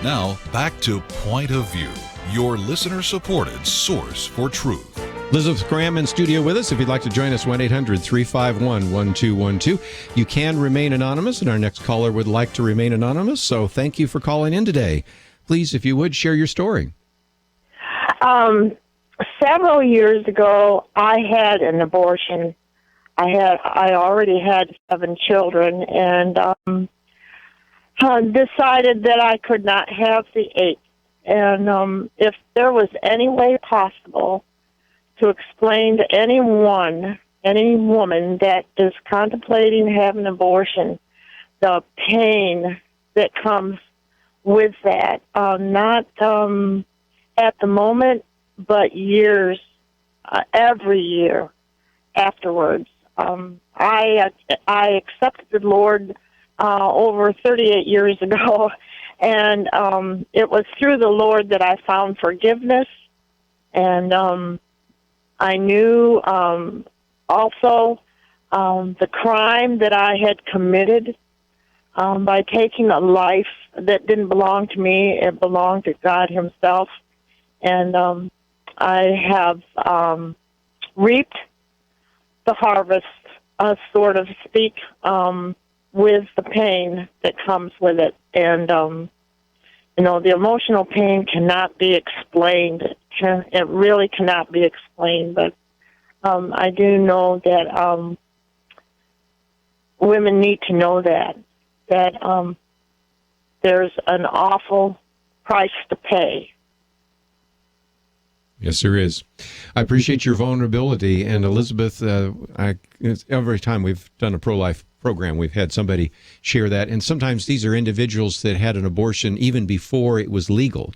Now, back to Point of View, your listener-supported source for truth. Elizabeth Graham in studio with us. If you'd like to join us, 1-800-351-1212. You can remain anonymous, and our next caller would like to remain anonymous, so thank you for calling in today. Please, if you would, share your story. Several years ago, I had an abortion. I already had 7 children, and decided that I could not have the 8th. And if there was any way possible to explain to any woman that is contemplating having an abortion, the pain that comes with that, not at the moment, but years, every year afterwards. I accepted the Lord over 38 years ago, and it was through the Lord that I found forgiveness, and I knew also the crime that I had committed by taking a life that didn't belong to me. It belonged to God himself, and I have reaped the harvest, so to speak, with the pain that comes with it. And the emotional pain cannot be explained. It really cannot be explained. But I do know that women need to know that there's an awful price to pay. Yes, there is. I appreciate your vulnerability. And Elizabeth, every time we've done a pro-life program, we've had somebody share that. And sometimes these are individuals that had an abortion even before it was legal,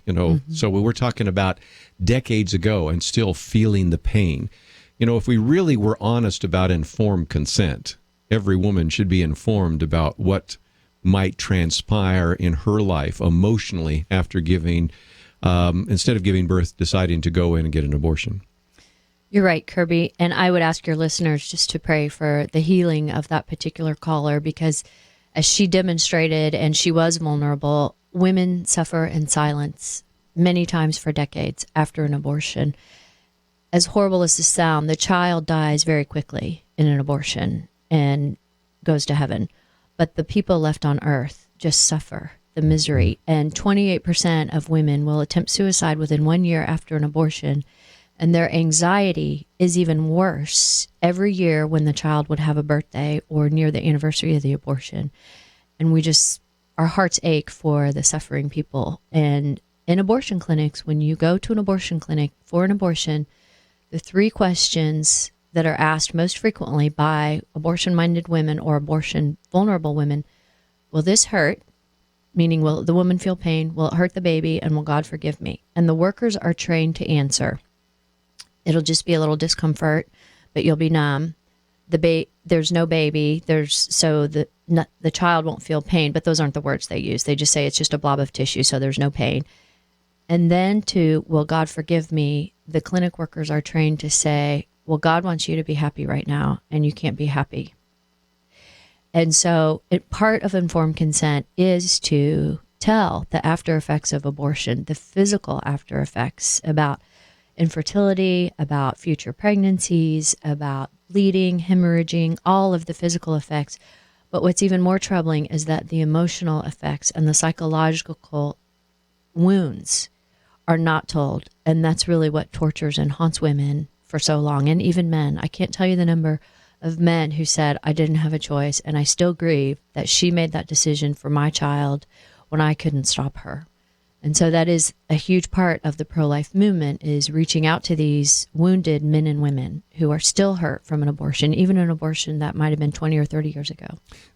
So we were talking about decades ago and still feeling the pain. If we really were honest about informed consent, every woman should be informed about what might transpire in her life emotionally after giving instead of giving birth, deciding to go in and get an abortion. You're right, Kerby. And I would ask your listeners just to pray for the healing of that particular caller, because as she demonstrated and she was vulnerable, women suffer in silence many times for decades after an abortion. As horrible as this sounds, the child dies very quickly in an abortion and goes to heaven. But the people left on earth just suffer the misery. And 28% of women will attempt suicide within 1 year after an abortion. And their anxiety is even worse every year when the child would have a birthday or near the anniversary of the abortion. And our hearts ache for the suffering people. And in abortion clinics, when you go to an abortion clinic for an abortion, the 3 questions that are asked most frequently by abortion-minded women or abortion-vulnerable women: will this hurt? Meaning, will the woman feel pain? Will it hurt the baby? And will God forgive me? And the workers are trained to answer. It'll just be a little discomfort, but you'll be numb. There's no baby. So the child won't feel pain, but those aren't the words they use. They just say it's just a blob of tissue, so there's no pain. And then to, will God forgive me? The clinic workers are trained to say, well, God wants you to be happy right now, and you can't be happy. And so part of informed consent is to tell the after effects of abortion, the physical after effects about infertility, about future pregnancies, about bleeding, hemorrhaging, all of the physical effects. But what's even more troubling is that the emotional effects and the psychological wounds are not told. And that's really what tortures and haunts women for so long, and even men. I can't tell you the number of men who said, I didn't have a choice, and I still grieve that she made that decision for my child when I couldn't stop her. And so that is a huge part of the pro-life movement, is reaching out to these wounded men and women who are still hurt from an abortion, even an abortion that might have been 20 or 30 years ago.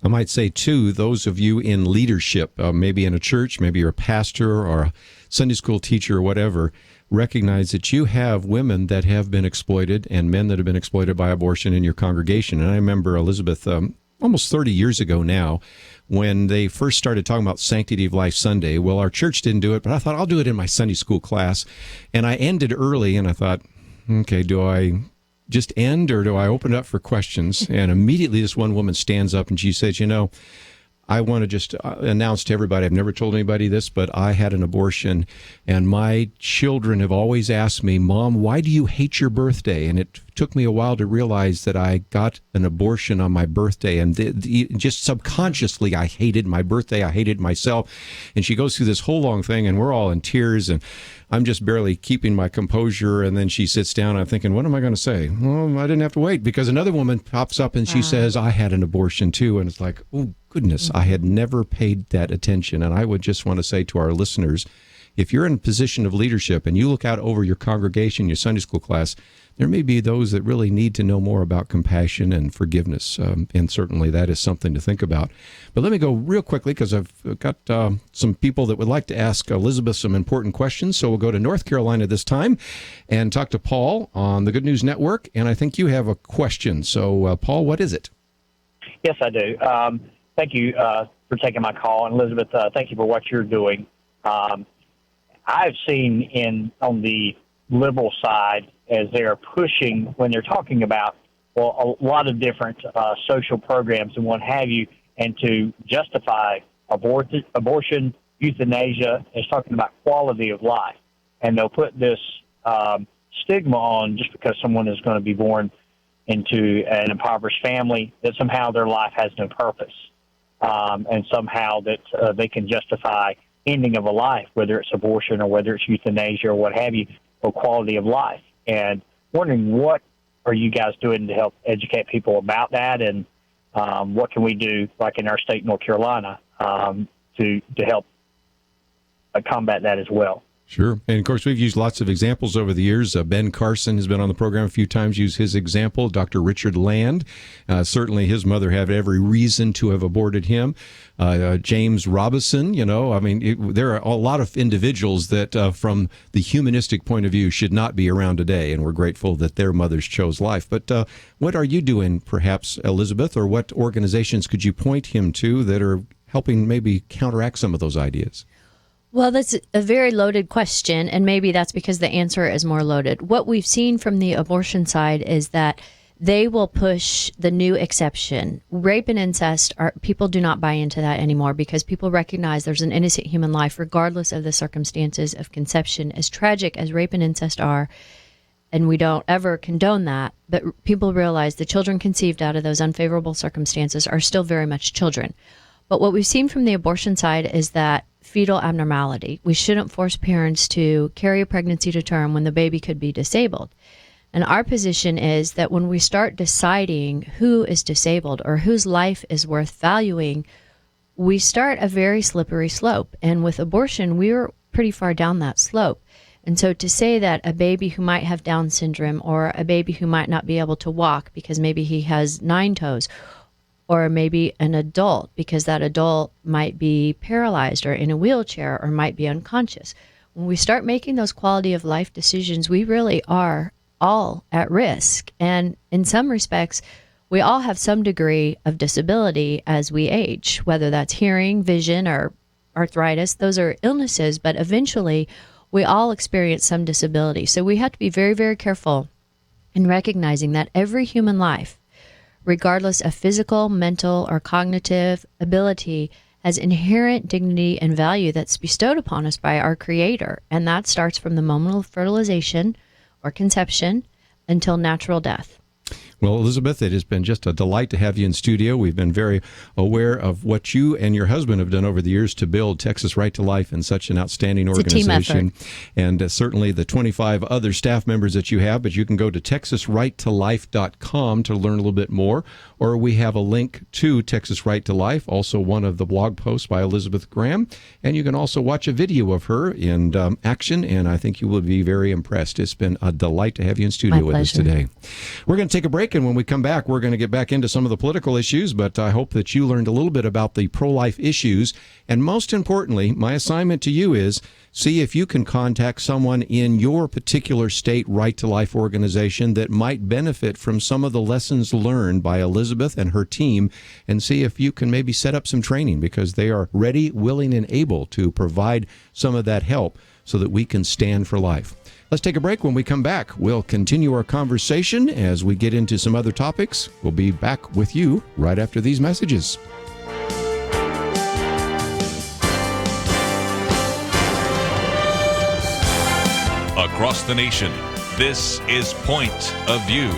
I might say, too, those of you in leadership, maybe in a church, maybe you're a pastor or a Sunday school teacher or whatever, recognize that you have women that have been exploited and men that have been exploited by abortion in your congregation. And I remember, Elizabeth, almost 30 years ago now, when they first started talking about Sanctity of Life Sunday. Well, our church didn't do it, but I thought I'll do it in my Sunday school class. And I ended early, and I thought, okay, do I just end or do I open it up for questions? And immediately this one woman stands up and she says, I want to just announce to everybody, I've never told anybody this, but I had an abortion, and my children have always asked me, Mom, why do you hate your birthday? And it took me a while to realize that I got an abortion on my birthday, and just subconsciously I hated my birthday, I hated myself. And she goes through this whole long thing, and we're all in tears, and I'm just barely keeping my composure. And then she sits down, and I'm thinking, what am I going to say? Well, I didn't have to wait, because another woman pops up and she says, I had an abortion too. And it's like, oh, goodness, I had never paid that attention. And I would just want to say to our listeners, if you're in a position of leadership and you look out over your congregation, your Sunday school class, there may be those that really need to know more about compassion and forgiveness. And certainly that is something to think about. But let me go real quickly, because I've got some people that would like to ask Elizabeth some important questions. So we'll go to North Carolina this time and talk to Paul on the Good News Network. And I think you have a question. So, Paul, what is it? Yes, I do. Thank you for taking my call. And Elizabeth, thank you for what you're doing. I've seen on the liberal side, as they're pushing, when they're talking about, well, a lot of different social programs and what have you, and to justify abortion, euthanasia, is talking about quality of life. And they'll put this stigma on just because someone is going to be born into an impoverished family, that somehow their life has no purpose. And somehow that they can justify ending of a life, whether it's abortion or whether it's euthanasia or what have you, or quality of life. And wondering, what are you guys doing to help educate people about that, and what can we do, like in our state, North Carolina, to help combat that as well? Sure. And, of course, we've used lots of examples over the years. Ben Carson has been on the program a few times, used his example. Dr. Richard Land, certainly his mother had every reason to have aborted him. James Robison, there are a lot of individuals that, from the humanistic point of view, should not be around today, and we're grateful that their mothers chose life. But what are you doing, perhaps, Elizabeth, or what organizations could you point him to that are helping maybe counteract some of those ideas? Well, that's a very loaded question, and maybe that's because the answer is more loaded. What we've seen from the abortion side is that they will push the new exception. Rape and incest, people do not buy into that anymore because people recognize there's an innocent human life regardless of the circumstances of conception. As tragic as rape and incest are, and we don't ever condone that, but people realize the children conceived out of those unfavorable circumstances are still very much children. But what we've seen from the abortion side is that fetal abnormality. We shouldn't force parents to carry a pregnancy to term when the baby could be disabled. And our position is that when we start deciding who is disabled or whose life is worth valuing, we start a very slippery slope. And with abortion, we're pretty far down that slope. And so to say that a baby who might have Down syndrome or a baby who might not be able to walk because maybe he has 9 toes, or maybe an adult because that adult might be paralyzed or in a wheelchair or might be unconscious. When we start making those quality of life decisions, we really are all at risk. And in some respects, we all have some degree of disability as we age, whether that's hearing, vision, or arthritis. Those are illnesses, but eventually we all experience some disability. So we have to be very, very careful in recognizing that every human life, regardless of physical, mental, or cognitive ability, has inherent dignity and value that's bestowed upon us by our Creator. And that starts from the moment of fertilization or conception until natural death. Well, Elizabeth, it has been just a delight to have you in studio. We've been very aware of what you and your husband have done over the years to build Texas Right to Life in such an outstanding organization. It's a team effort. And certainly the 25 other staff members that you have, but you can go to texasrighttolife.com to learn a little bit more, or we have a link to Texas Right to Life, also one of the blog posts by Elizabeth Graham, and you can also watch a video of her in action, and I think you will be very impressed. It's been a delight to have you in studio with us today. We're going to take a break, and when we come back, we're going to get back into some of the political issues, but I hope that you learned a little bit about the pro-life issues. And most importantly, my assignment to you is see if you can contact someone in your particular state Right to Life organization that might benefit from some of the lessons learned by Elizabeth and her team, and see if you can maybe set up some training, because they are ready, willing, and able to provide some of that help so that we can stand for life. Let's take a break. When we come back, we'll continue our conversation as we get into some other topics. We'll be back with you right after these messages. Across the nation, this is Point of View.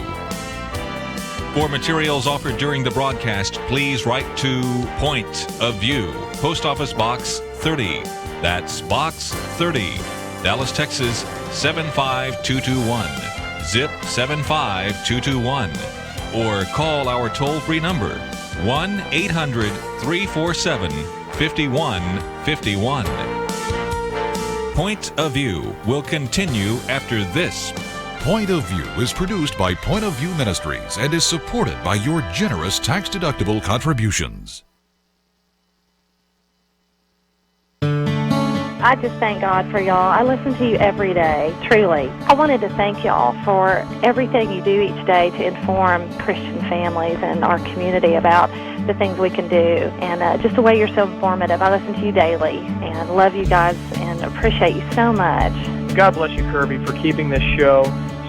For materials offered during the broadcast, please write to Point of View, Post Office Box 30. That's Box 30, Dallas, Texas 75221, zip 75221, or call our toll-free number 1-800-347-5151. Point of View will continue after this. Point of View is produced by Point of View Ministries and is supported by your generous tax-deductible contributions. I just thank God for y'all. I listen to you every day, truly. I wanted to thank y'all for everything you do each day to inform Christian families and our community about the things we can do, and just the way you're so informative. I listen to you daily and love you guys and appreciate you so much. God bless you, Kerby, for keeping this show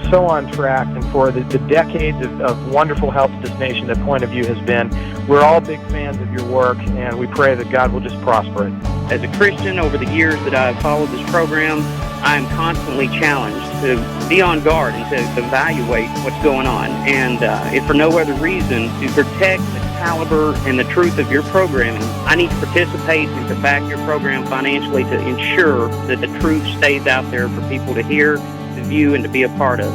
so on track and for the decades of wonderful help to this nation that Point of View has been. We're all big fans of your work, and we pray that God will just prosper it. As a Christian, over the years that I've followed this program, I am constantly challenged to be on guard and to evaluate what's going on. And if for no other reason, to protect the caliber and the truth of your programming, I need to participate and to back your program financially to ensure that the truth stays out there for people to hear, to view, and to be a part of.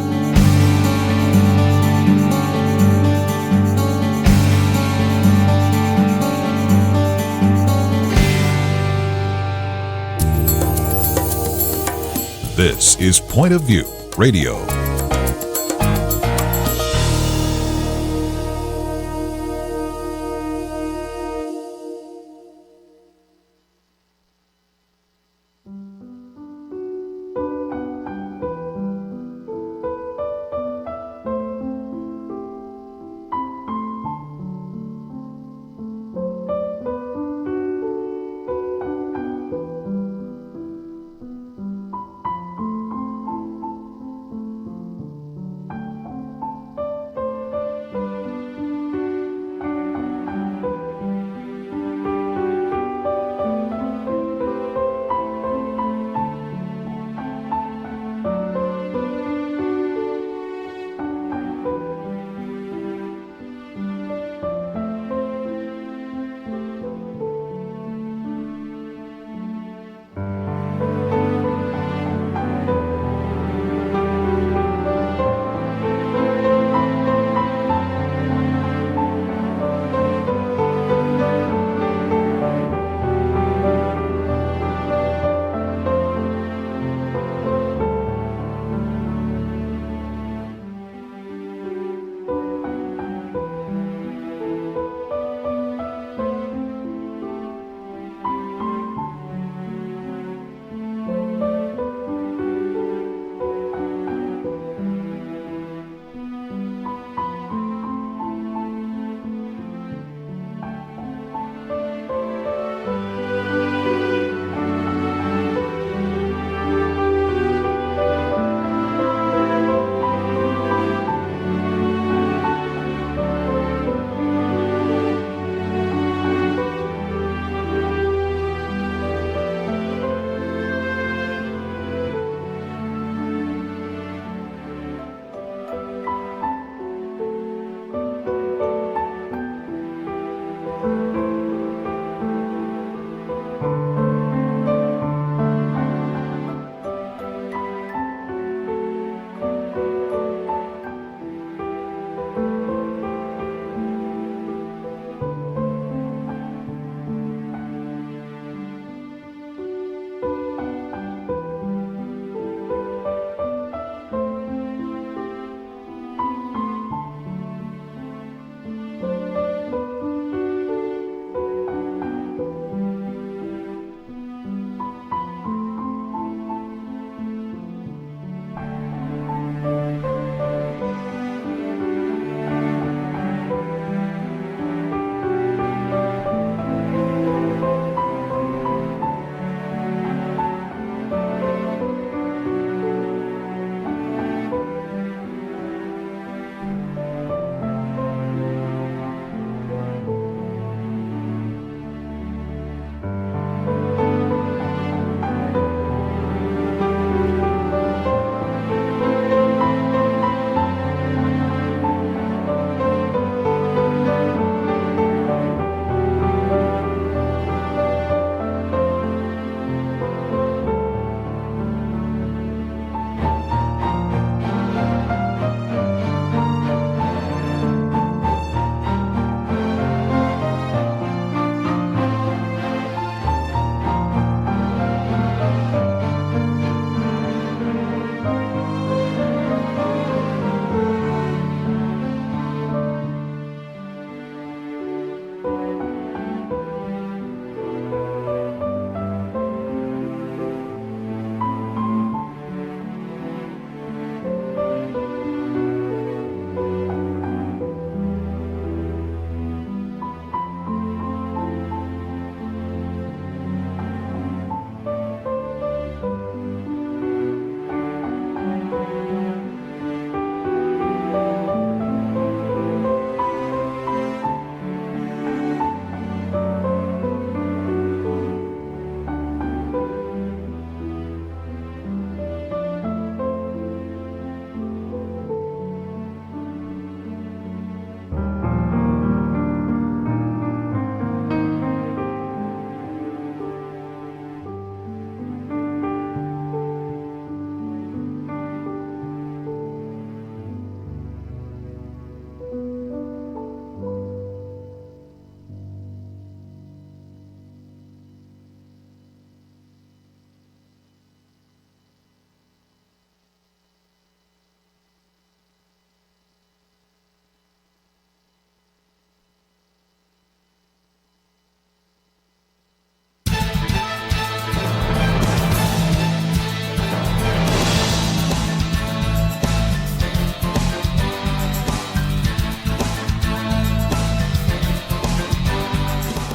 This is Point of View Radio.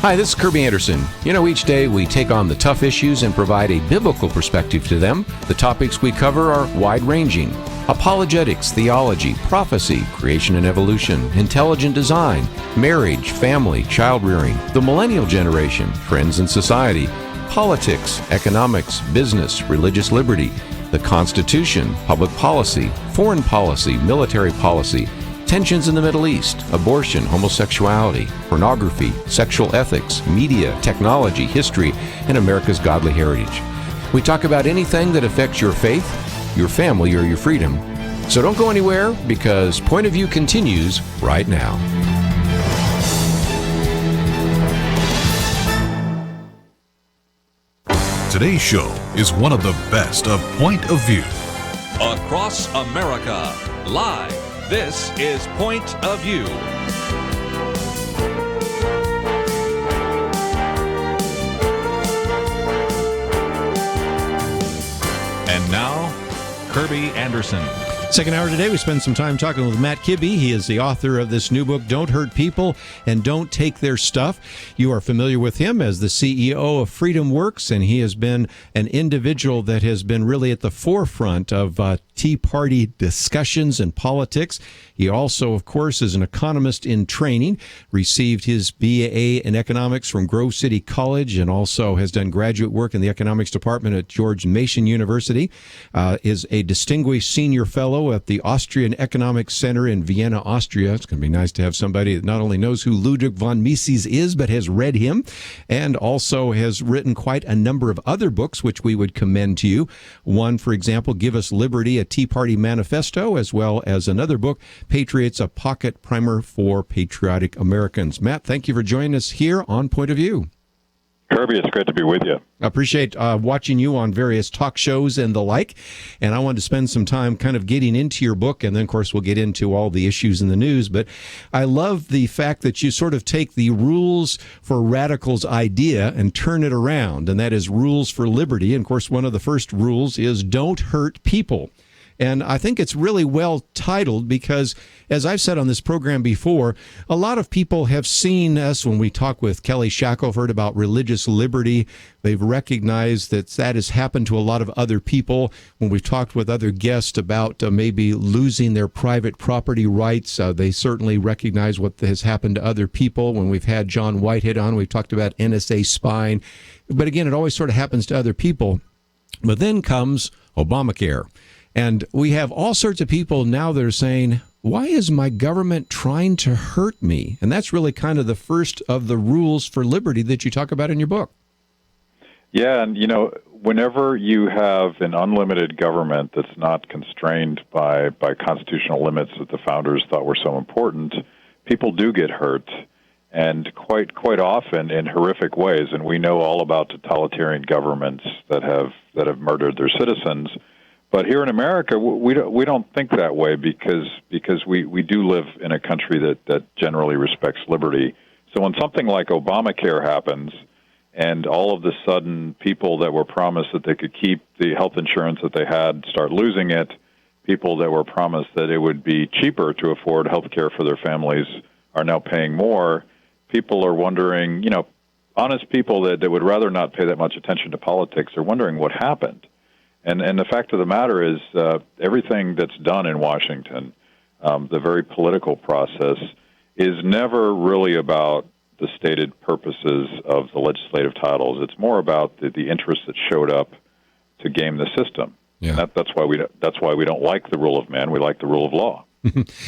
Hi, this is Kerby Anderson. You know, each day we take on the tough issues and provide a biblical perspective to them. The topics we cover are wide-ranging: apologetics, theology, prophecy, creation and evolution, intelligent design, marriage, family, child-rearing, the millennial generation, friends and society, politics, economics, business, religious liberty, the Constitution, public policy, foreign policy, military policy, tensions in the Middle East, abortion, homosexuality, pornography, sexual ethics, media, technology, history, and America's godly heritage. We talk about anything that affects your faith, your family, or your freedom. So don't go anywhere, because Point of View continues right now. Today's show is one of the best of Point of View. Across America, live. This is Point of View. And now, Kerby Anderson. Second hour today, we spend some time talking with Matt Kibbe. He is the author of this new book, Don't Hurt People and Don't Take Their Stuff. You are familiar with him as the CEO of FreedomWorks, and he has been an individual that has been really at the forefront of Tea Party discussions and politics. He also, of course, is an economist in training, received his BA in economics from Grove City College, and also has done graduate work in the economics department at George Mason University, is a distinguished senior fellow at the Austrian Economic Center in Vienna, Austria. It's going to be nice to have somebody that not only knows who Ludwig von Mises is, but has read him, and also has written quite a number of other books, which we would commend to you. One, for example, Give Us Liberty, a Tea Party Manifesto, as well as another book, Patriots, a Pocket Primer for Patriotic Americans. Matt, thank you for joining us here on Point of View. Kerby, it's great to be with you. I appreciate watching you on various talk shows and the like, and I wanted to spend some time kind of getting into your book, and then, of course, we'll get into all the issues in the news, but I love the fact that you sort of take the rules for radicals idea and turn it around, and that is rules for liberty. And, of course, one of the first rules is don't hurt people. And I think it's really well titled because, as I've said on this program before, a lot of people have seen us when we talk with Kelly Shackelford about religious liberty. They've recognized that that has happened to a lot of other people. When we've talked with other guests about maybe losing their private property rights, they certainly recognize what has happened to other people. When we've had John Whitehead on, we've talked about NSA spying. But again, it always sort of happens to other people. But then comes Obamacare. And we have all sorts of people now that are saying, why is my government trying to hurt me? And that's really kind of the first of the rules for liberty that you talk about in your book. Yeah, and, whenever you have an unlimited government that's not constrained by constitutional limits that the founders thought were so important, people do get hurt, and quite often in horrific ways. And we know all about totalitarian governments that have murdered their citizens. But here in America, we don't think that way because we do live in a country that generally respects liberty. So when something like Obamacare happens, and all of a sudden people that were promised that they could keep the health insurance that they had start losing it, people that were promised that it would be cheaper to afford health care for their families are now paying more, people are wondering, honest people that would rather not pay that much attention to politics are wondering what happened. And the fact of the matter is everything that's done in Washington, the very political process, is never really about the stated purposes of the legislative titles. It's more about the interests that showed up to game the system. Yeah. That's why we don't like the rule of man. We like the rule of law.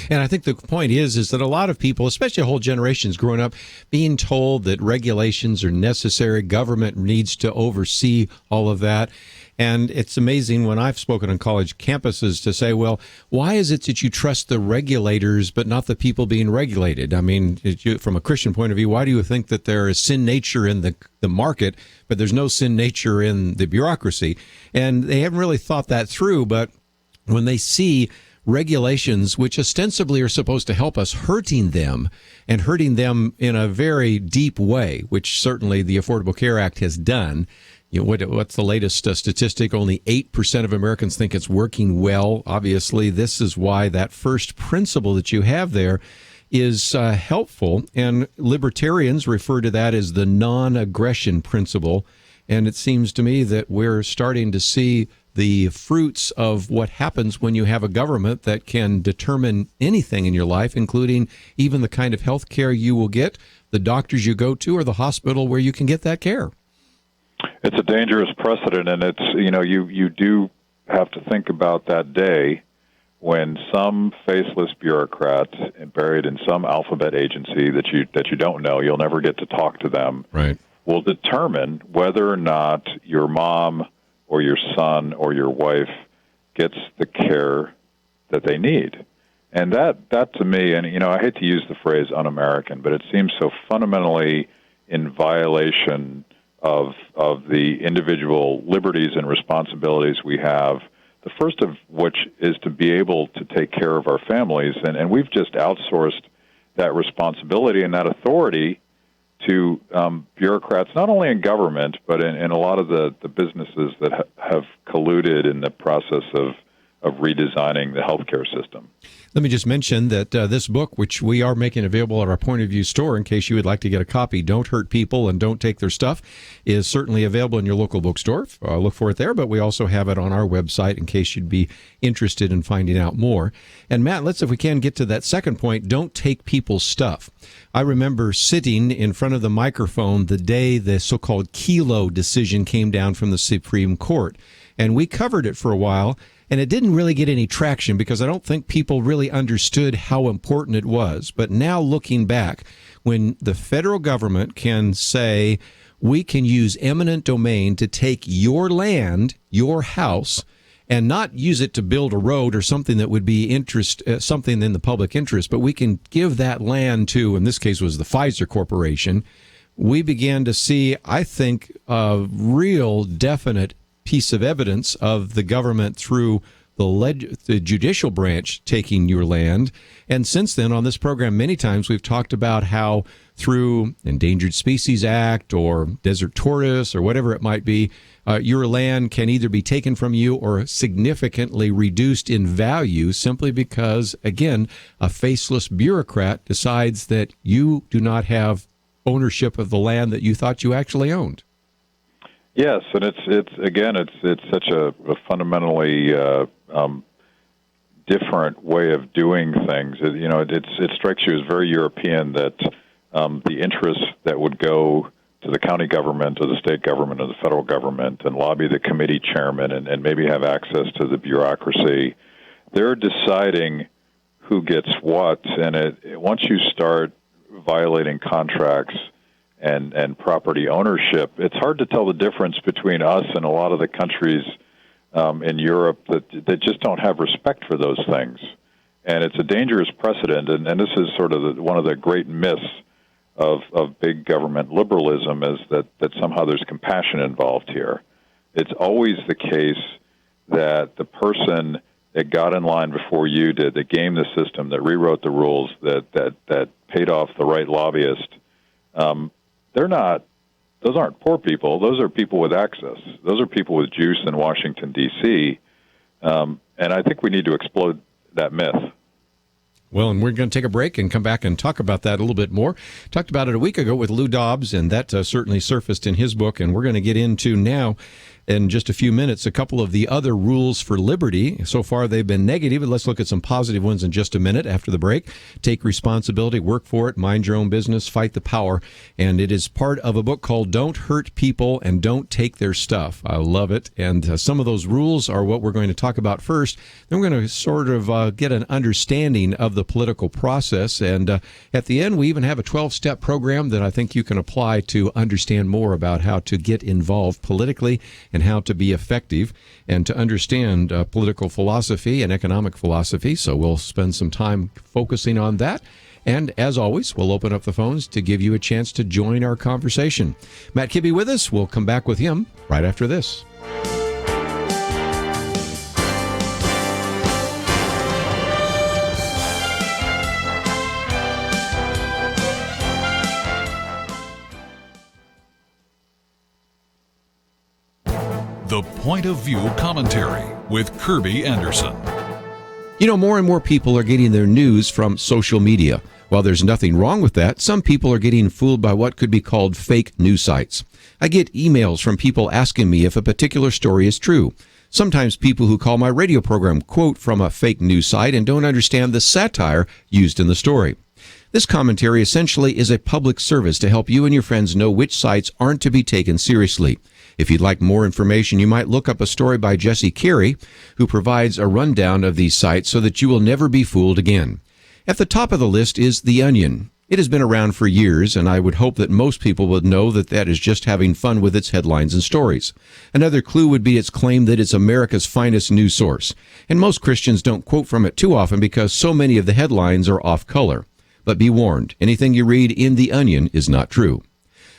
And I think the point is that a lot of people, especially a whole generations growing up, being told that regulations are necessary, government needs to oversee all of that. And it's amazing when I've spoken on college campuses to say, well, why is it that you trust the regulators but not the people being regulated? I mean, from a Christian point of view, why do you think that there is sin nature in the market, but there's no sin nature in the bureaucracy? And they haven't really thought that through, but when they see regulations, which ostensibly are supposed to help us, hurting them in a very deep way, which certainly the Affordable Care Act has done. What's the latest statistic? Only 8% of Americans think it's working well. Obviously, this is why that first principle that you have there is helpful, and libertarians refer to that as the non-aggression principle. And it seems to me that we're starting to see the fruits of what happens when you have a government that can determine anything in your life, including even the kind of health care you will get, the doctors you go to, or the hospital where you can get that care. It's a dangerous precedent, and it's, you do have to think about that day when some faceless bureaucrat buried in some alphabet agency that you don't know, you'll never get to talk to them, right, will determine whether or not your mom or your son or your wife gets the care that they need. And that to me, and I hate to use the phrase un-American, but it seems so fundamentally in violation of the individual liberties and responsibilities we have, the first of which is to be able to take care of our families. And we've just outsourced that responsibility and that authority to bureaucrats, not only in government, but in a lot of the businesses that have colluded in the process of redesigning the healthcare system. Let me just mention that this book, which we are making available at our Point of View store, in case you would like to get a copy, Don't Hurt People and Don't Take Their Stuff, is certainly available in your local bookstore. Look for it there, but we also have it on our website in case you'd be interested in finding out more. And Matt, let's, if we can, get to that second point, don't take people's stuff. I remember sitting in front of the microphone the day the so-called Kilo decision came down from the Supreme Court, and we covered it for a while. And it didn't really get any traction because I don't think people really understood how important it was. But now looking back, when the federal government can say, we can use eminent domain to take your land, your house, and not use it to build a road or something that would be something in the public interest, but we can give that land to, in this case was the Pfizer Corporation, we began to see, I think, a real definite piece of evidence of the government through the judicial branch taking your land. And since then, on this program, many times we've talked about how through Endangered Species Act or Desert Tortoise or whatever it might be, your land can either be taken from you or significantly reduced in value simply because, again, a faceless bureaucrat decides that you do not have ownership of the land that you thought you actually owned. Yes, and it's such a fundamentally different way of doing things. It strikes you as very European that the interests that would go to the county government or the state government or the federal government and lobby the committee chairman and maybe have access to the bureaucracy, they're deciding who gets what. And once you start violating contracts and property ownership, it's hard to tell the difference between us and a lot of the countries in Europe that just don't have respect for those things. And it's a dangerous precedent, and this is sort of one of the great myths of big government liberalism is that somehow there's compassion involved here. It's always the case that the person that got in line before you did, that gamed the system, that rewrote the rules, that paid off the right lobbyist, those aren't poor people. Those are people with access. Those are people with juice in Washington, D.C., and I think we need to explode that myth. Well, and we're going to take a break and come back and talk about that a little bit more. Talked about it a week ago with Lou Dobbs, and that certainly surfaced in his book, and we're going to get into now in just a few minutes a couple of the other rules for liberty. So far, they've been negative, but let's look at some positive ones in just a minute after the break. Take responsibility, work for it, mind your own business, fight the power. And it is part of a book called Don't Hurt People and Don't Take Their Stuff. I love it. And some of those rules are what we're going to talk about first. Then we're going to sort of get an understanding of the political process. And at the end, we even have a 12-step program that I think you can apply to understand more about how to get involved politically and how to be effective and to understand political philosophy and economic philosophy. So we'll spend some time focusing on that. And as always, we'll open up the phones to give you a chance to join our conversation. Matt Kibbe with us. We'll come back with him right after this. The Point of View Commentary with Kerby Anderson. You know, more and more people are getting their news from social media. While there's nothing wrong with that, some people are getting fooled by what could be called fake news sites. I get emails from people asking me if a particular story is true. Sometimes people who call my radio program quote from a fake news site and don't understand the satire used in the story. This commentary essentially is a public service to help you and your friends know which sites aren't to be taken seriously. If you'd like more information, you might look up a story by Jesse Kerby, who provides a rundown of these sites so that you will never be fooled again. At the top of the list is The Onion. It has been around for years, and I would hope that most people would know that that is just having fun with its headlines and stories. Another clue would be its claim that it's America's finest news source. And most Christians don't quote from it too often because so many of the headlines are off color. But be warned, anything you read in The Onion is not true.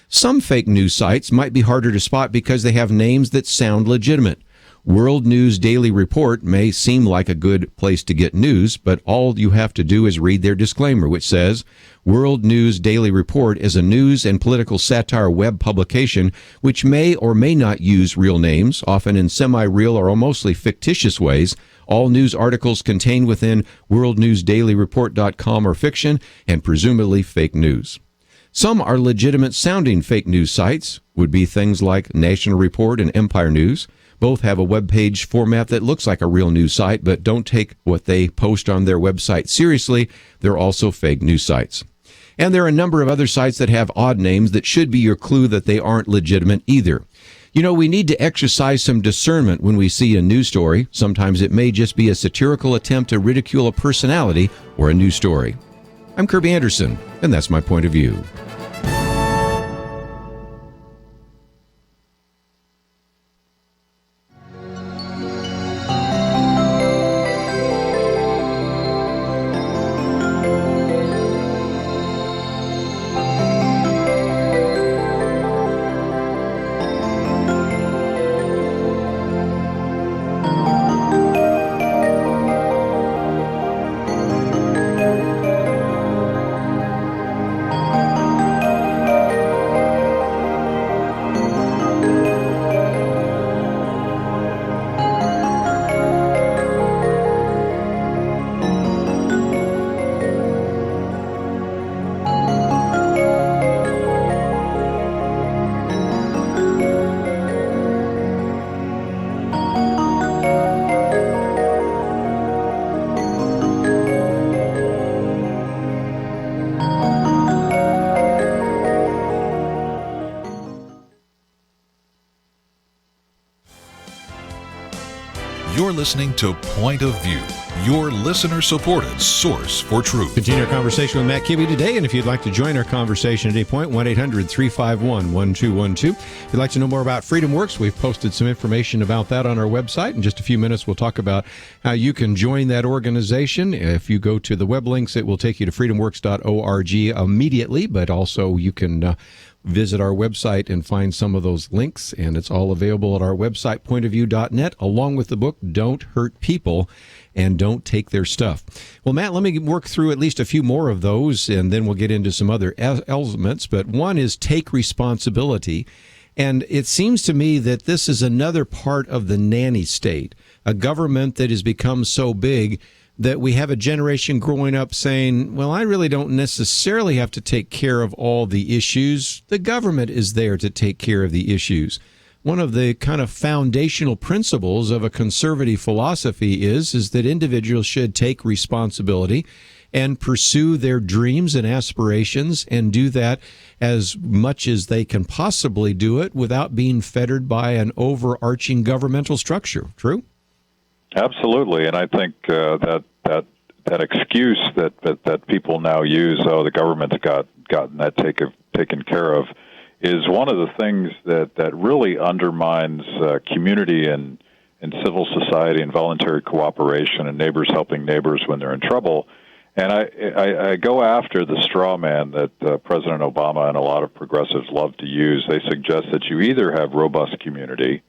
Some fake news sites might be harder to spot because they have names that sound legitimate. World News Daily Report may seem like a good place to get news, but all you have to do is read their disclaimer, which says, World News Daily Report is a news and political satire web publication which may or may not use real names, often in semi-real or mostly fictitious ways. All news articles contained within worldnewsdailyreport.com are fiction and presumably fake news. Some are legitimate sounding fake news sites, would be things like National Report and Empire News. Both have a web page format that looks like a real news site, but don't take what they post on their website seriously. They're also fake news sites. And there are a number of other sites that have odd names that should be your clue that they aren't legitimate either. You know, we need to exercise some discernment when we see a news story. Sometimes it may just be a satirical attempt to ridicule a personality or a news story. I'm Kerby Anderson, and that's my point of view. You're listening to Point of View, your listener-supported source for truth. Continue our conversation with Matt Kibbe today, and if you'd like to join our conversation at any point, 1-800-351-1212. If you'd like to know more about FreedomWorks, we've posted some information about that on our website. In just a few minutes, we'll talk about how you can join that organization. If you go to the web links, it will take you to freedomworks.org immediately, but also you can visit our website and find some of those links, and it's all available at our website, pointofview.net, along with the book, Don't Hurt People and Don't Take Their Stuff. Well, Matt, let me work through at least a few more of those, and then we'll get into some other elements. But one is take responsibility. And it seems to me that this is another part of the nanny state, a government that has become so big that we have a generation growing up saying, well, I really don't necessarily have to take care of all the issues. The government is there to take care of the issues. One of the kind of foundational principles of a conservative philosophy is that individuals should take responsibility and pursue their dreams and aspirations and do that as much as they can possibly do it without being fettered by an overarching governmental structure. True? Absolutely, and I think that excuse that people now use, oh, the government's gotten that taken care of, is one of the things that really undermines community and civil society and voluntary cooperation and neighbors helping neighbors when they're in trouble. And I go after the straw man that President Obama and a lot of progressives love to use. They suggest that you either have robust community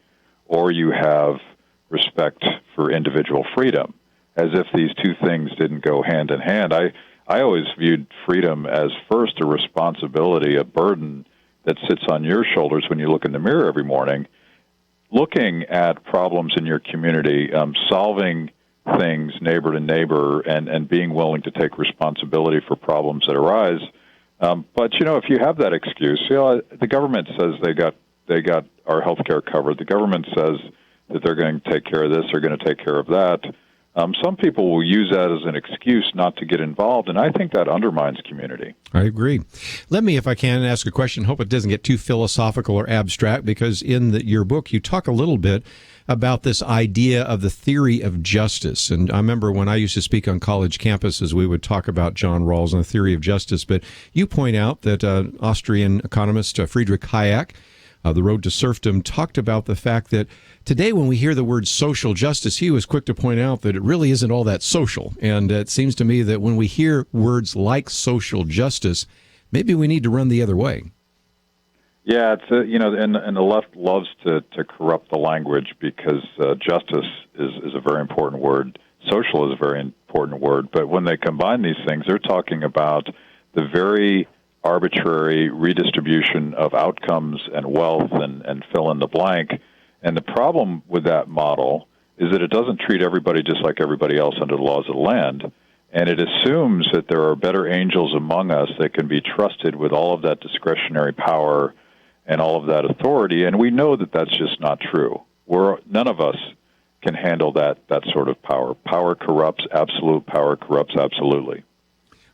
or you have respect for individual freedom, as if these two things didn't go hand in hand. I always viewed freedom as first a responsibility, a burden that sits on your shoulders when you look in the mirror every morning, looking at problems in your community, solving things neighbor to neighbor and being willing to take responsibility for problems that arise. But, if you have that excuse, the government says they got our health care covered. The government says that they're going to take care of this, they're going to take care of that. Some people will use that as an excuse not to get involved, and I think that undermines community. I agree. Let me, if I can, ask a question. Hope it doesn't get too philosophical or abstract, because in your book you talk a little bit about this idea of the theory of justice. And I remember when I used to speak on college campuses, we would talk about John Rawls and the theory of justice. But you point out that Austrian economist Friedrich Hayek, The Road to Serfdom, talked about the fact that today when we hear the word social justice, he was quick to point out that it really isn't all that social. And it seems to me that when we hear words like social justice, maybe we need to run the other way. Yeah, it's and the left loves to corrupt the language because justice is a very important word. Social is a very important word. But when they combine these things, they're talking about the very arbitrary redistribution of outcomes and wealth and fill in the blank. And the problem with that model is that it doesn't treat everybody just like everybody else under the laws of the land. And it assumes that there are better angels among us that can be trusted with all of that discretionary power and all of that authority. And we know that that's just not true. None of us can handle that sort of power. Power corrupts. Absolute power corrupts absolutely.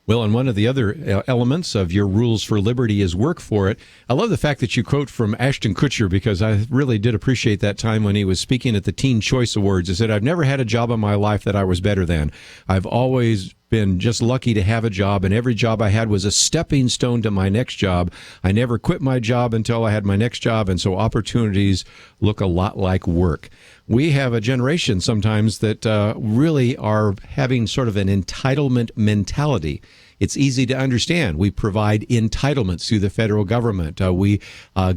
Well, and one of the other elements of your rules for liberty is work for it. I love the fact that you quote from Ashton Kutcher, because I really did appreciate that time when he was speaking at the Teen Choice Awards. He said, "I've never had a job in my life that I was better than. I've always been just lucky to have a job, and every job I had was a stepping stone to my next job. I never quit my job until I had my next job, and so opportunities look a lot like work." We have a generation sometimes that really are having sort of an entitlement mentality. It's easy to understand. We provide entitlements through the federal government. We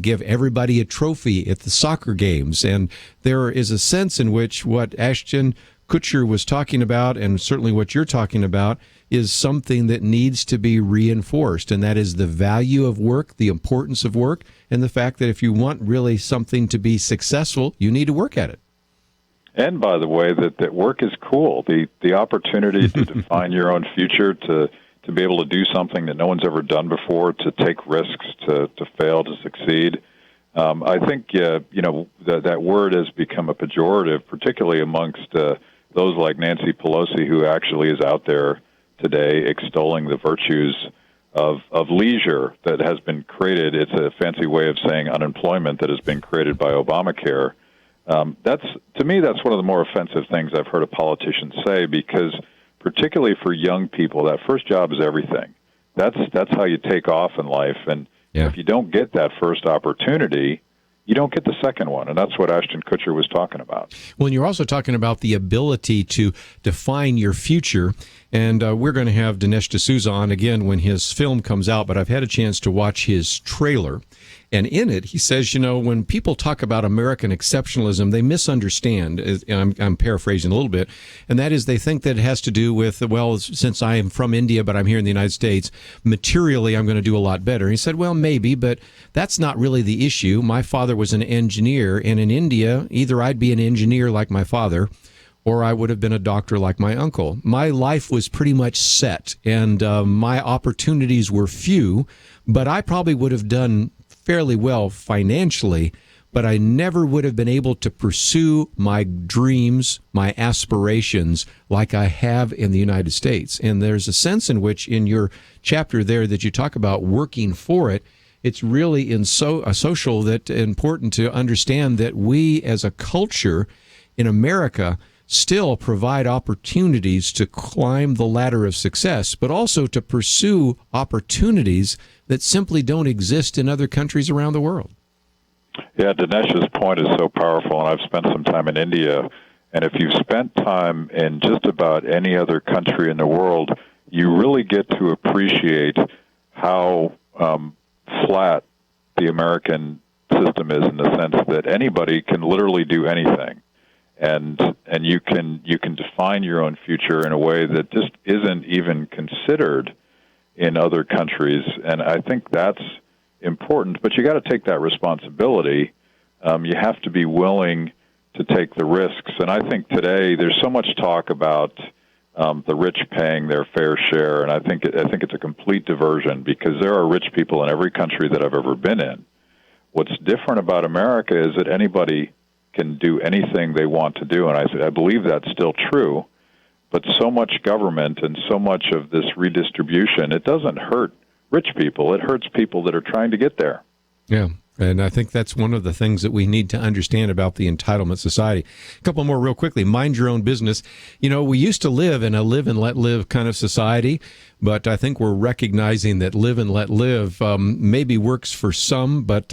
give everybody a trophy at the soccer games. And there is a sense in which what Ashton Kutcher was talking about, and certainly what you're talking about, is something that needs to be reinforced. And that is the value of work, the importance of work, and the fact that if you want really something to be successful, you need to work at it. And by the way, that work is cool. The opportunity to define your own future, to be able to do something that no one's ever done before, to take risks, to fail, to succeed. I think that word has become a pejorative, particularly amongst those like Nancy Pelosi, who actually is out there today extolling the virtues of leisure that has been created. It's a fancy way of saying unemployment that has been created by Obamacare. To me, that's one of the more offensive things I've heard a politician say, because particularly for young people, that first job is everything. That's how you take off in life. And if you don't get that first opportunity, you don't get the second one. And that's what Ashton Kutcher was talking about. Well, and you're also talking about the ability to define your future. And we're going to have Dinesh D'Souza on again when his film comes out, but I've had a chance to watch his trailer. And in it, he says, when people talk about American exceptionalism, they misunderstand, and I'm paraphrasing a little bit, and that is they think that it has to do with, well, since I am from India, but I'm here in the United States, materially I'm going to do a lot better. And he said, well, maybe, but that's not really the issue. My father was an engineer, and in India, either I'd be an engineer like my father, or I would have been a doctor like my uncle. My life was pretty much set, and my opportunities were few, but I probably would have done fairly well financially, but I never would have been able to pursue my dreams, my aspirations like I have in the United States. And there's a sense in which in your chapter there that you talk about working for it, it's really a social that important to understand that we as a culture in America still provide opportunities to climb the ladder of success, but also to pursue opportunities that simply don't exist in other countries around the world. Yeah, Dinesh's point is so powerful, and I've spent some time in India, and if you've spent time in just about any other country in the world, you really get to appreciate how flat the American system is, in the sense that anybody can literally do anything. And you can define your own future in a way that just isn't even considered in other countries, and I think that's important. But you got to take that responsibility. You have to be willing to take the risks. And I think today there's so much talk about the rich paying their fair share, and I think it's a complete diversion, because there are rich people in every country that I've ever been in. What's different about America is that anybody can do anything they want to do, and I believe that's still true. But so much government and so much of this redistribution, it doesn't hurt rich people. It hurts people that are trying to get there. Yeah. And I think that's one of the things that we need to understand about the entitlement society. A couple more real quickly. Mind your own business. You know, we used to live in a live and let live kind of society, but I think we're recognizing that live and let live maybe works for some, but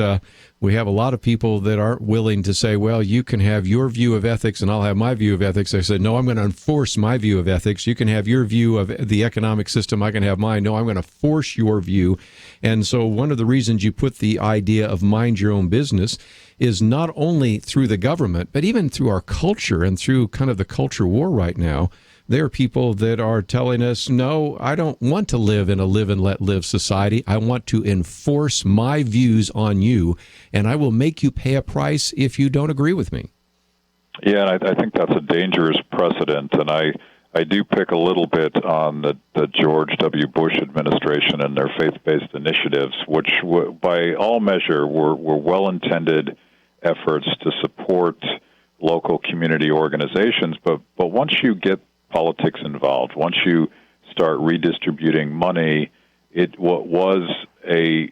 we have a lot of people that aren't willing to say, well, you can have your view of ethics and I'll have my view of ethics. I said, no, I'm going to enforce my view of ethics. You can have your view of the economic system. I can have mine. No, I'm going to force your view. And so one of the reasons you put the idea of mind your own business is not only through the government, but even through our culture and through kind of the culture war right now. There are people that are telling us, no, I don't want to live in a live and let live society. I want to enforce my views on you, and I will make you pay a price if you don't agree with me. Yeah, and I think that's a dangerous precedent, and I do pick a little bit on the George W. Bush administration and their faith-based initiatives, which by all measure were well-intended efforts to support local community organizations. But once you get politics involved, once you start redistributing money, it was a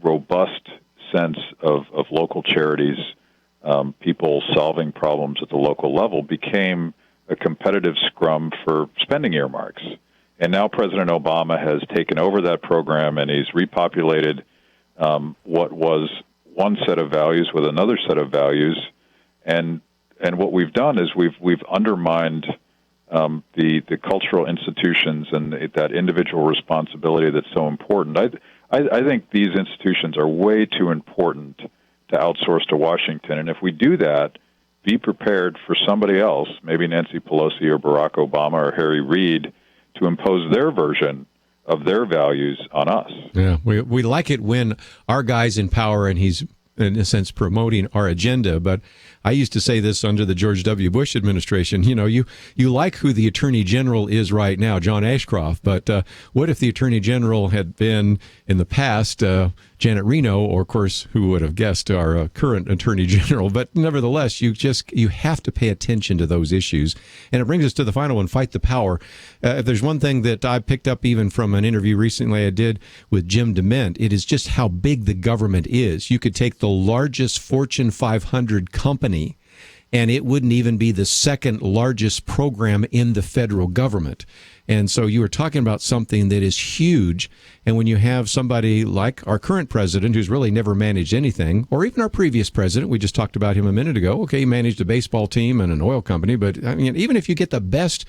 robust sense of local charities, people solving problems at the local level, became a competitive scrum for spending earmarks. And now President Obama has taken over that program, and he's repopulated what was one set of values with another set of values. And what we've done is we've undermined the cultural institutions and that individual responsibility that's so important. I think these institutions are way too important to outsource to Washington. And if we do that, be prepared for somebody else, maybe Nancy Pelosi or Barack Obama or Harry Reid, to impose their version of their values on us. Yeah, we like it when our guy's in power and he's, in a sense, promoting our agenda. But I used to say this under the George W. Bush administration. You know, you like who the Attorney General is right now, John Ashcroft. But what if the Attorney General had been, in the past, Janet Reno, or, of course, who would have guessed our current Attorney General? But nevertheless, you have to pay attention to those issues. And it brings us to the final one, fight the power. If there's one thing that I picked up even from an interview recently I did with Jim DeMint, it is just how big the government is. You could take the largest Fortune 500 company, and it wouldn't even be the second largest program in the federal government. And so you were talking about something that is huge. And when you have somebody like our current president, who's really never managed anything, or even our previous president, we just talked about him a minute ago. Okay, he managed a baseball team and an oil company. But I mean, even if you get the best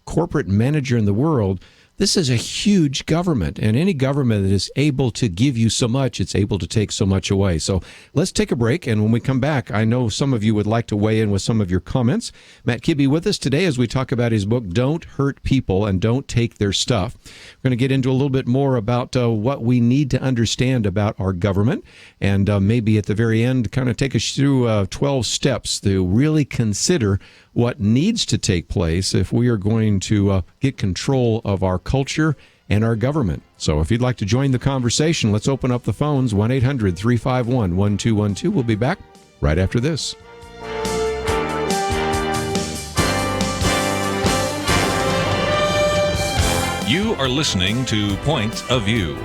corporate manager in the world, this is a huge government, and any government that is able to give you so much, it's able to take so much away. So let's take a break, and when we come back, I know some of you would like to weigh in with some of your comments. Matt Kibbe with us today as we talk about his book, Don't Hurt People and Don't Take Their Stuff. We're going to get into a little bit more about what we need to understand about our government, and maybe at the very end kind of take us through 12 steps to really consider what needs to take place if we are going to get control of our culture and our government. So if you'd like to join the conversation, let's open up the phones, 1-800-351-1212. We'll be back right after this. You are listening to Point of View.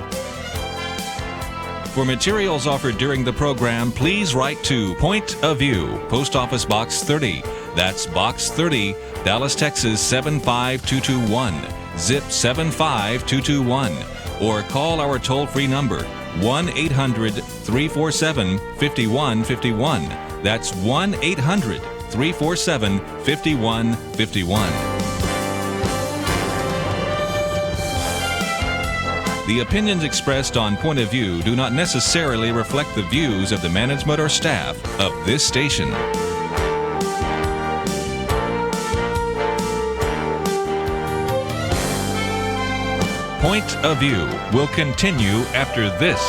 For materials offered during the program, please write to Point of View, Post Office Box 30. That's Box 30, Dallas, Texas 75221, zip 75221. Or call our toll-free number, 1-800-347-5151. That's 1-800-347-5151. The opinions expressed on Point of View do not necessarily reflect the views of the management or staff of this station. Point of View will continue after this.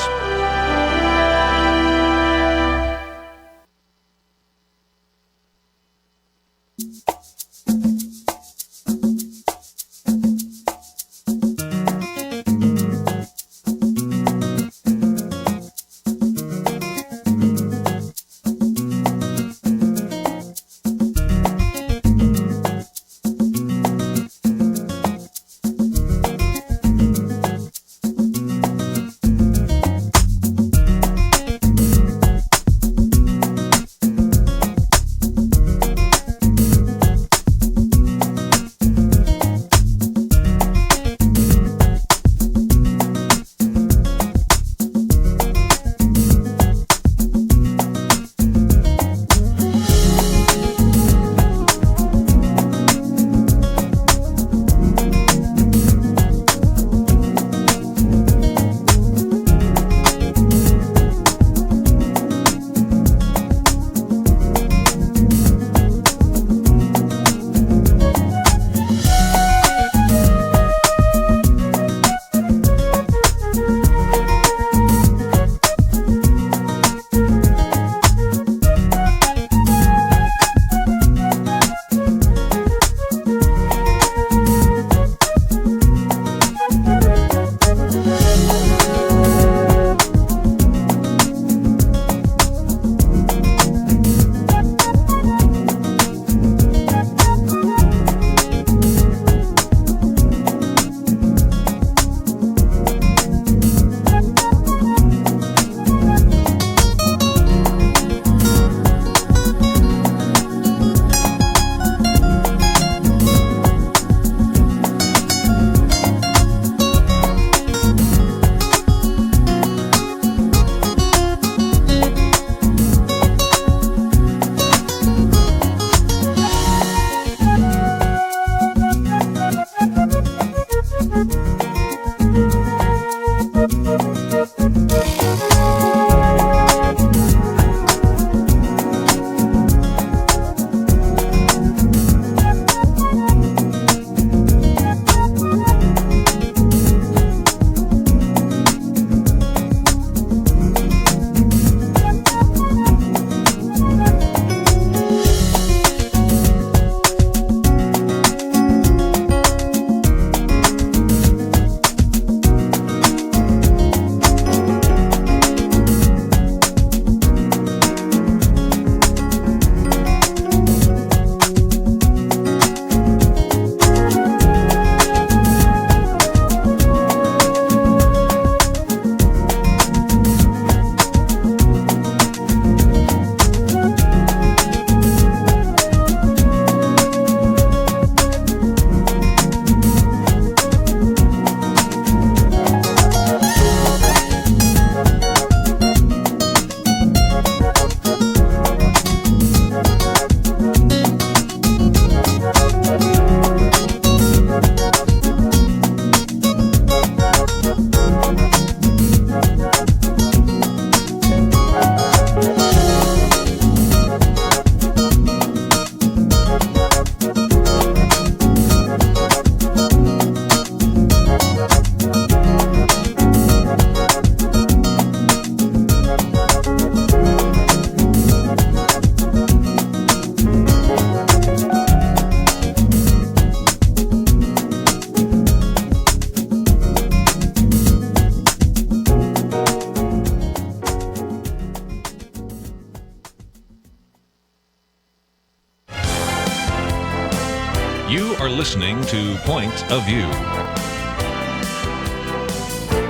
listening to Point of View.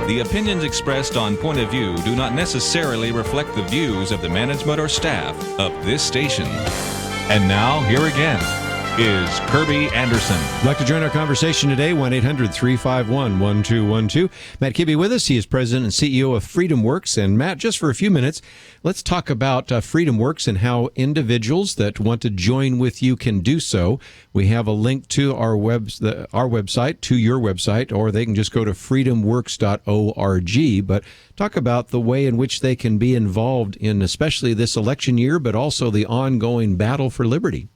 The opinions expressed on Point of View do not necessarily reflect the views of the management or staff of this station. And now, here again is Kerby Anderson. I'd like to join our conversation today, 1-800-351-1212. Matt Kibbe with us. He is president and CEO of FreedomWorks. And Matt, just for a few minutes, let's talk about FreedomWorks and how individuals that want to join with you can do so. We have a link to our website, to your website, or they can just go to freedomworks.org. But talk about the way in which they can be involved in especially this election year, but also the ongoing battle for liberty.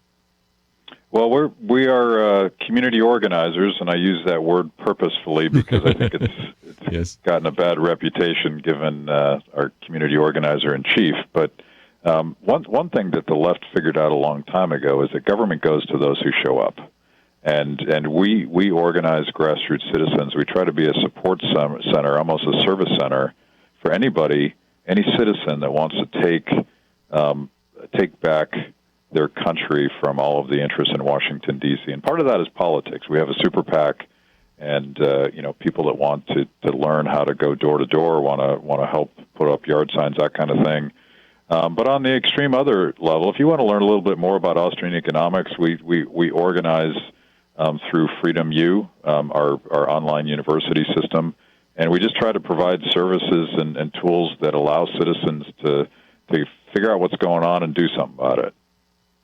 Well, we are community organizers, and I use that word purposefully because I think it's yes. gotten a bad reputation given our community organizer-in-chief. But one thing that the left figured out a long time ago is that government goes to those who show up. And we organize grassroots citizens. We try to be a support center, almost a service center, for anybody, any citizen that wants to take back their country from all of the interests in Washington, D.C. And part of that is politics. We have a super PAC, and people that want to learn how to go door to door, want to help put up yard signs, that kind of thing. But on the extreme other level, if you want to learn a little bit more about Austrian economics, we organize through Freedom U, our online university system, and we just try to provide services and tools that allow citizens to figure out what's going on and do something about it.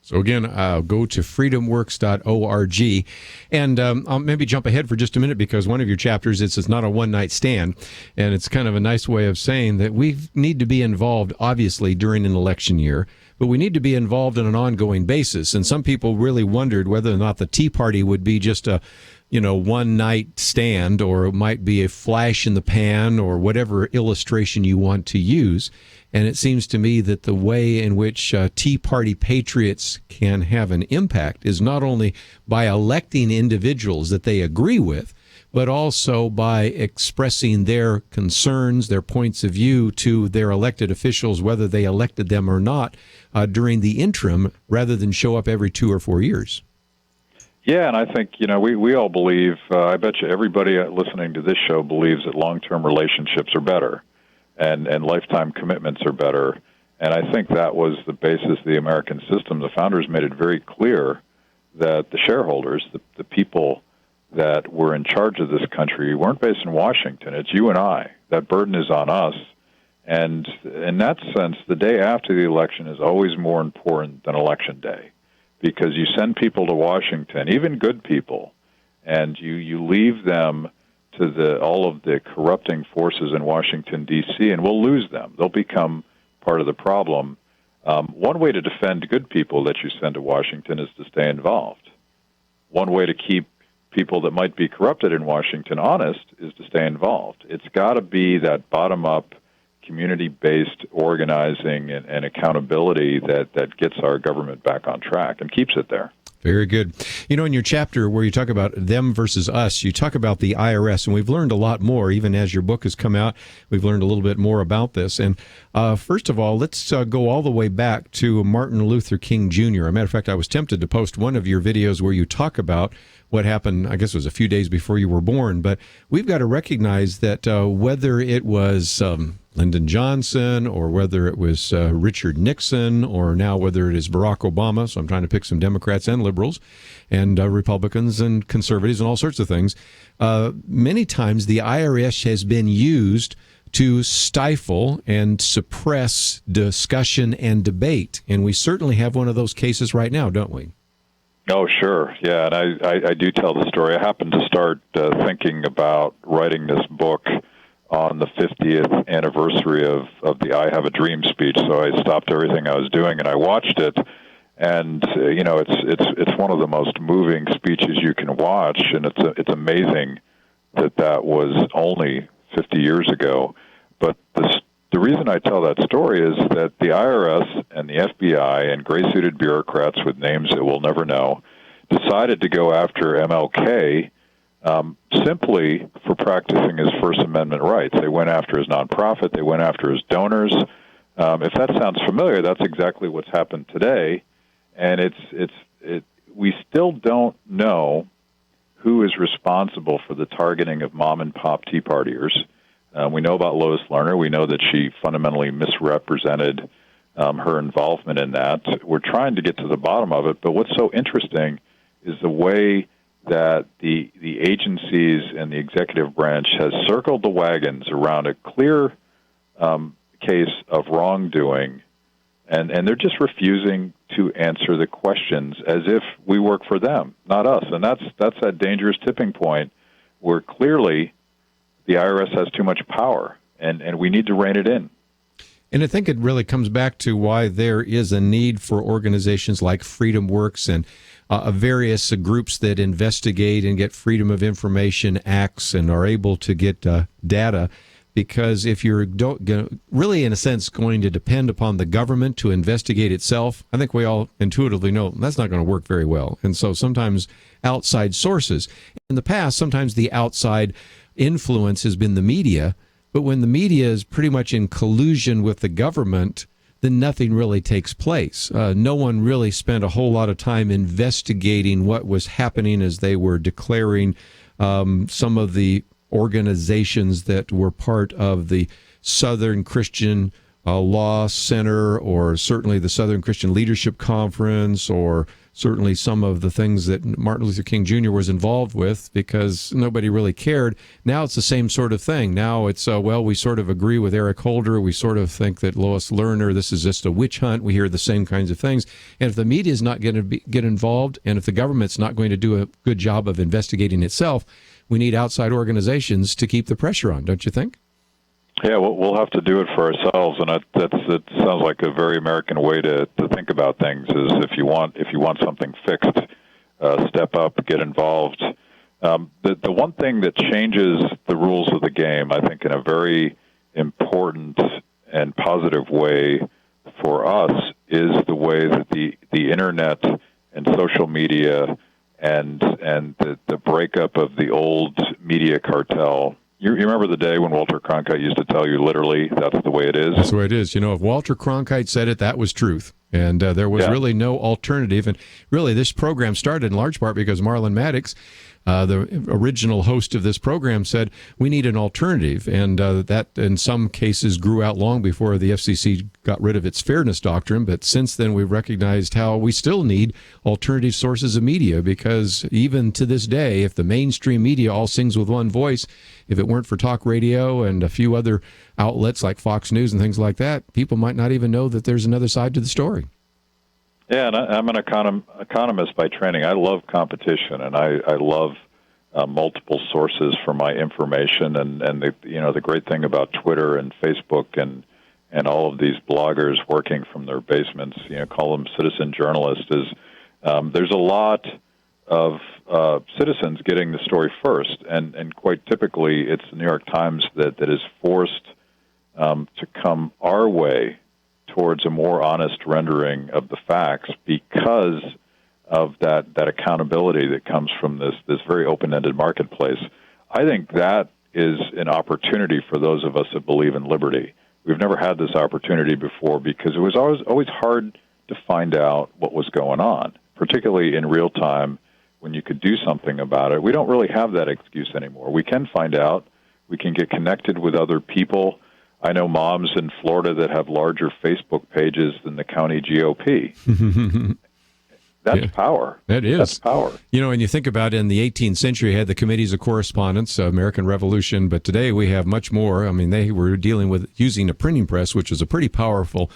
So again, go to freedomworks.org, and I'll maybe jump ahead for just a minute because one of your chapters it's not a one-night stand, and it's kind of a nice way of saying that we need to be involved, obviously, during an election year, but we need to be involved on an ongoing basis. And some people really wondered whether or not the Tea Party would be just a one-night stand, or it might be a flash in the pan, or whatever illustration you want to use. And it seems to me that the way in which Tea Party patriots can have an impact is not only by electing individuals that they agree with, but also by expressing their concerns, their points of view to their elected officials, whether they elected them or not, during the interim, rather than show up every 2 or 4 years. Yeah, and I think, we all believe, I bet you everybody listening to this show believes that long-term relationships are better and lifetime commitments are better. And I think that was the basis of the American system. The founders made it very clear that the shareholders, the people that were in charge of this country, weren't based in Washington. It's you and I. That burden is on us. And in that sense, the day after the election is always more important than Election Day, because you send people to Washington, even good people, and you leave them to all of the corrupting forces in Washington, D.C., and we'll lose them. They'll become part of the problem. One way to defend good people that you send to Washington is to stay involved. One way to keep people that might be corrupted in Washington honest is to stay involved. It's got to be that bottom-up, community-based organizing and accountability that gets our government back on track and keeps it there. Very good. In your chapter where you talk about them versus us, you talk about the IRS, and we've learned a lot more. Even as your book has come out, we've learned a little bit more about this. And first of all, let's go all the way back to Martin Luther King Jr. As a matter of fact, I was tempted to post one of your videos where you talk about what happened, I guess it was a few days before you were born, but we've got to recognize that whether it was Lyndon Johnson, or whether it was Richard Nixon, or now whether it is Barack Obama, so I'm trying to pick some Democrats and liberals, and Republicans and conservatives and all sorts of things, many times the IRS has been used to stifle and suppress discussion and debate, and we certainly have one of those cases right now, don't we? Oh, sure. Yeah, and I do tell the story. I happened to start thinking about writing this book on the 50th anniversary of the I Have a Dream speech, so I stopped everything I was doing and I watched it. And it's one of the most moving speeches you can watch, and it's amazing that was only 50 years ago. But the reason I tell that story is that the IRS and the FBI and gray-suited bureaucrats with names that we'll never know decided to go after MLK simply for practicing his First Amendment rights. They went after his nonprofit. They went after his donors. If that sounds familiar, that's exactly what's happened today. And we still don't know who is responsible for the targeting of mom-and-pop Tea Partiers. We know about Lois Lerner. We know that she fundamentally misrepresented her involvement in that. We're trying to get to the bottom of it, but what's so interesting is the way that the agencies and the executive branch has circled the wagons around a clear case of wrongdoing, and they're just refusing to answer the questions as if we work for them, not us. And that's that dangerous tipping point where clearly the IRS has too much power, and we need to rein it in. And I think it really comes back to why there is a need for organizations like FreedomWorks and various groups that investigate and get Freedom of Information acts and are able to get data. Because if you're really, in a sense, going to depend upon the government to investigate itself, I think we all intuitively know that's not going to work very well. And so sometimes outside sources. In the past, sometimes the outside influence has been the media, but when the media is pretty much in collusion with the government, then nothing really takes place. No one really spent a whole lot of time investigating what was happening as they were declaring some of the organizations that were part of the Southern Christian Law Center, or certainly the Southern Christian Leadership Conference, or certainly some of the things that Martin Luther King Jr. was involved with, because nobody really cared. Now it's the same sort of thing. Now it's, well, we sort of agree with Eric Holder. We sort of think that Lois Lerner, this is just a witch hunt. We hear the same kinds of things. And if the media is not going to get involved, and if the government's not going to do a good job of investigating itself, we need outside organizations to keep the pressure on, don't you think? Yeah, we'll have to do it for ourselves, and it sounds like a very American way to think about things. Is if you want something fixed, step up, get involved. The one thing that changes the rules of the game, I think, in a very important and positive way for us, is the way that the internet and social media and the breakup of the old media cartel. You remember the day when Walter Cronkite used to tell you literally that's the way it is? That's the way it is. You know, if Walter Cronkite said it, that was truth. And there was really no alternative. And really, this program started in large part because Marlon Maddox, the original host of this program, said we need an alternative. And that, in some cases, grew out long before the FCC got rid of its fairness doctrine. But since then, we've recognized how we still need alternative sources of media, because even to this day, if the mainstream media all sings with one voice, if it weren't for talk radio and a few other outlets like Fox News and things like that, people might not even know that there's another side to the story. Yeah, and I'm an economist by training. I love competition, and I love multiple sources for my information. And the great thing about Twitter and Facebook and all of these bloggers working from their basements, call them citizen journalists, is there's a lot of citizens getting the story first, and quite typically it's the New York Times that is forced to come our way towards a more honest rendering of the facts because of that accountability that comes from this very open-ended marketplace. I think that is an opportunity for those of us that believe in liberty. We've never had this opportunity before because it was always hard to find out what was going on, particularly in real time when you could do something about it. We don't really have that excuse anymore. We can find out. We can get connected with other people. I know moms in Florida that have larger Facebook pages than the county GOP. That's power. That is. That's power. And you think about it, in the 18th century, you had the committees of correspondence, American Revolution, but today we have much more. I mean, they were dealing with using a printing press, which was a pretty powerful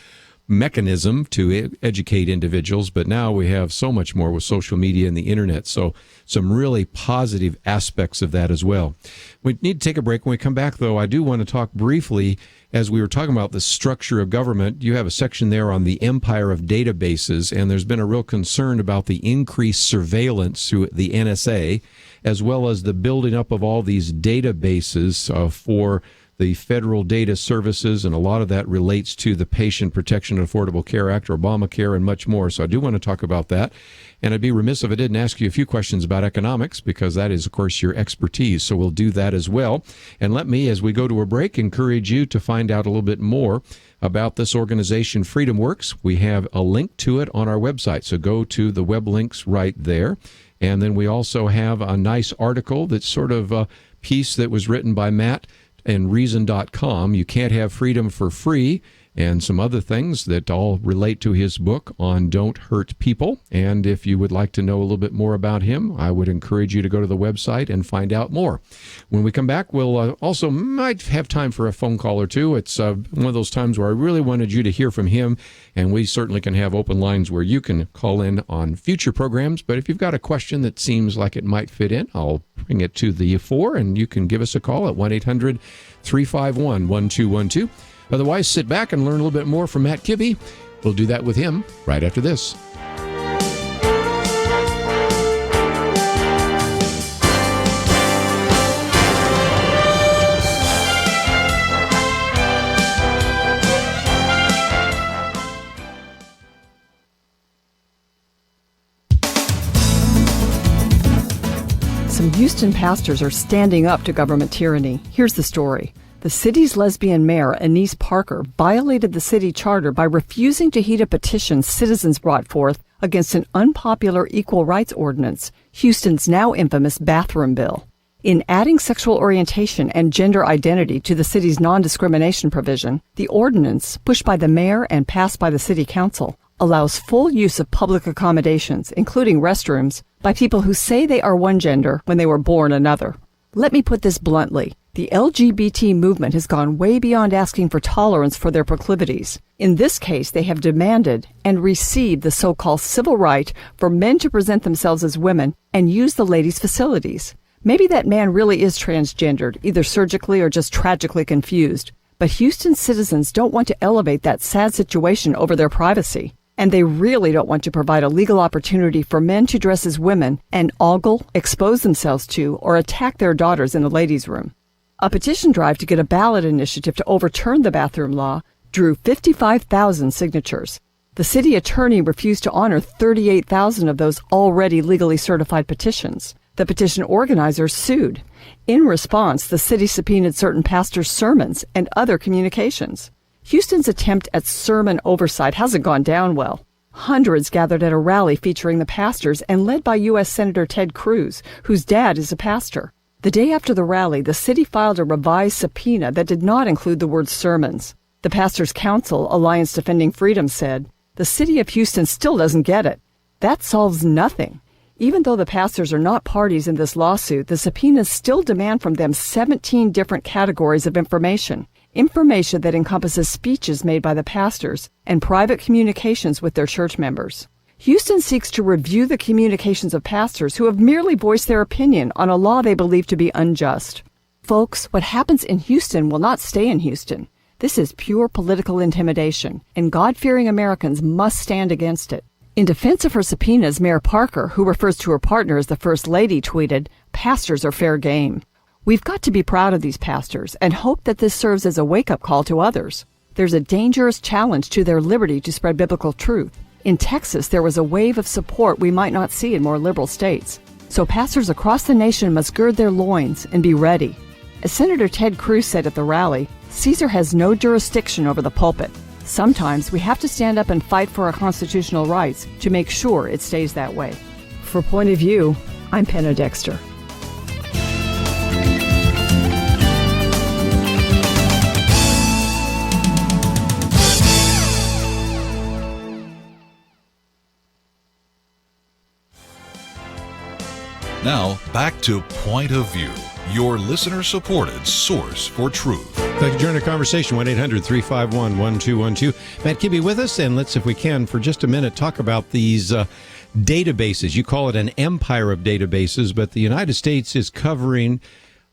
mechanism to educate individuals, but now we have so much more with social media and the internet. So some really positive aspects of that as well. We need to take a break. When we come back, though, I do want to talk briefly, as we were talking about the structure of government. You have a section there on the empire of databases, and there's been a real concern about the increased surveillance through the NSA, as well as the building up of all these databases for the federal data services, and a lot of that relates to the Patient Protection and Affordable Care Act, or Obamacare, and much more. So I do want to talk about that. And I'd be remiss if I didn't ask you a few questions about economics, because that is, of course, your expertise. So we'll do that as well. And let me, as we go to a break, encourage you to find out a little bit more about this organization, FreedomWorks. We have a link to it on our website. So go to the web links right there. And then we also have a nice article that's sort of a piece that was written by Matt and Reason.com. You Can't Have Freedom for Free, and some other things that all relate to his book on Don't Hurt People. And if you would like to know a little bit more about him, I would encourage you to go to the website and find out more. When we come back, we'll also might have time for a phone call or two. It's one of those times where I really wanted you to hear from him, and we certainly can have open lines where you can call in on future programs. But if you've got a question that seems like it might fit in, I'll bring it to the fore, and you can give us a call at 1-800-351-1212. Otherwise, sit back and learn a little bit more from Matt Kibbe. We'll do that with him right after this. Some Houston pastors are standing up to government tyranny. Here's the story. The city's lesbian mayor, Anise Parker, violated the city charter by refusing to heed a petition citizens brought forth against an unpopular equal rights ordinance, Houston's now infamous bathroom bill. In adding sexual orientation and gender identity to the city's non-discrimination provision, the ordinance, pushed by the mayor and passed by the city council, allows full use of public accommodations, including restrooms, by people who say they are one gender when they were born another. Let me put this bluntly. The LGBT movement has gone way beyond asking for tolerance for their proclivities. In this case, they have demanded and received the so-called civil right for men to present themselves as women and use the ladies' facilities. Maybe that man really is transgendered, either surgically or just tragically confused. But Houston citizens don't want to elevate that sad situation over their privacy. And they really don't want to provide a legal opportunity for men to dress as women and ogle, expose themselves to, or attack their daughters in the ladies' room. A petition drive to get a ballot initiative to overturn the bathroom law drew 55,000 signatures. The city attorney refused to honor 38,000 of those already legally certified petitions. The petition organizers sued. In response, the city subpoenaed certain pastors' sermons and other communications. Houston's attempt at sermon oversight hasn't gone down well. Hundreds gathered at a rally featuring the pastors and led by U.S. Senator Ted Cruz, whose dad is a pastor. The day after the rally, the city filed a revised subpoena that did not include the word sermons. The Pastors' Council, Alliance Defending Freedom, said, "The city of Houston still doesn't get it. That solves nothing. Even though the pastors are not parties in this lawsuit, the subpoenas still demand from them 17 different categories of information that encompasses speeches made by the pastors and private communications with their church members. Houston seeks to review the communications of pastors who have merely voiced their opinion on a law they believe to be unjust. Folks, what happens in Houston will not stay in Houston. This is pure political intimidation, and God-fearing Americans must stand against it." In defense of her subpoenas, Mayor Parker, who refers to her partner as the First Lady, tweeted, "Pastors are fair game. We've got to be proud of these pastors and hope that this serves as a wake-up call to others. There's a dangerous challenge to their liberty to spread biblical truth. In Texas, there was a wave of support we might not see in more liberal states. So pastors across the nation must gird their loins and be ready." As Senator Ted Cruz said at the rally, Caesar has no jurisdiction over the pulpit. Sometimes we have to stand up and fight for our constitutional rights to make sure it stays that way. For Point of View, I'm Penna Dexter. Now, back to Point of View, your listener-supported source for truth. Like to join the conversation, 1-800-351-1212. Matt Kibbe with us, and let's, if we can, for just a minute, talk about these databases. You call it an empire of databases, but the United States is covering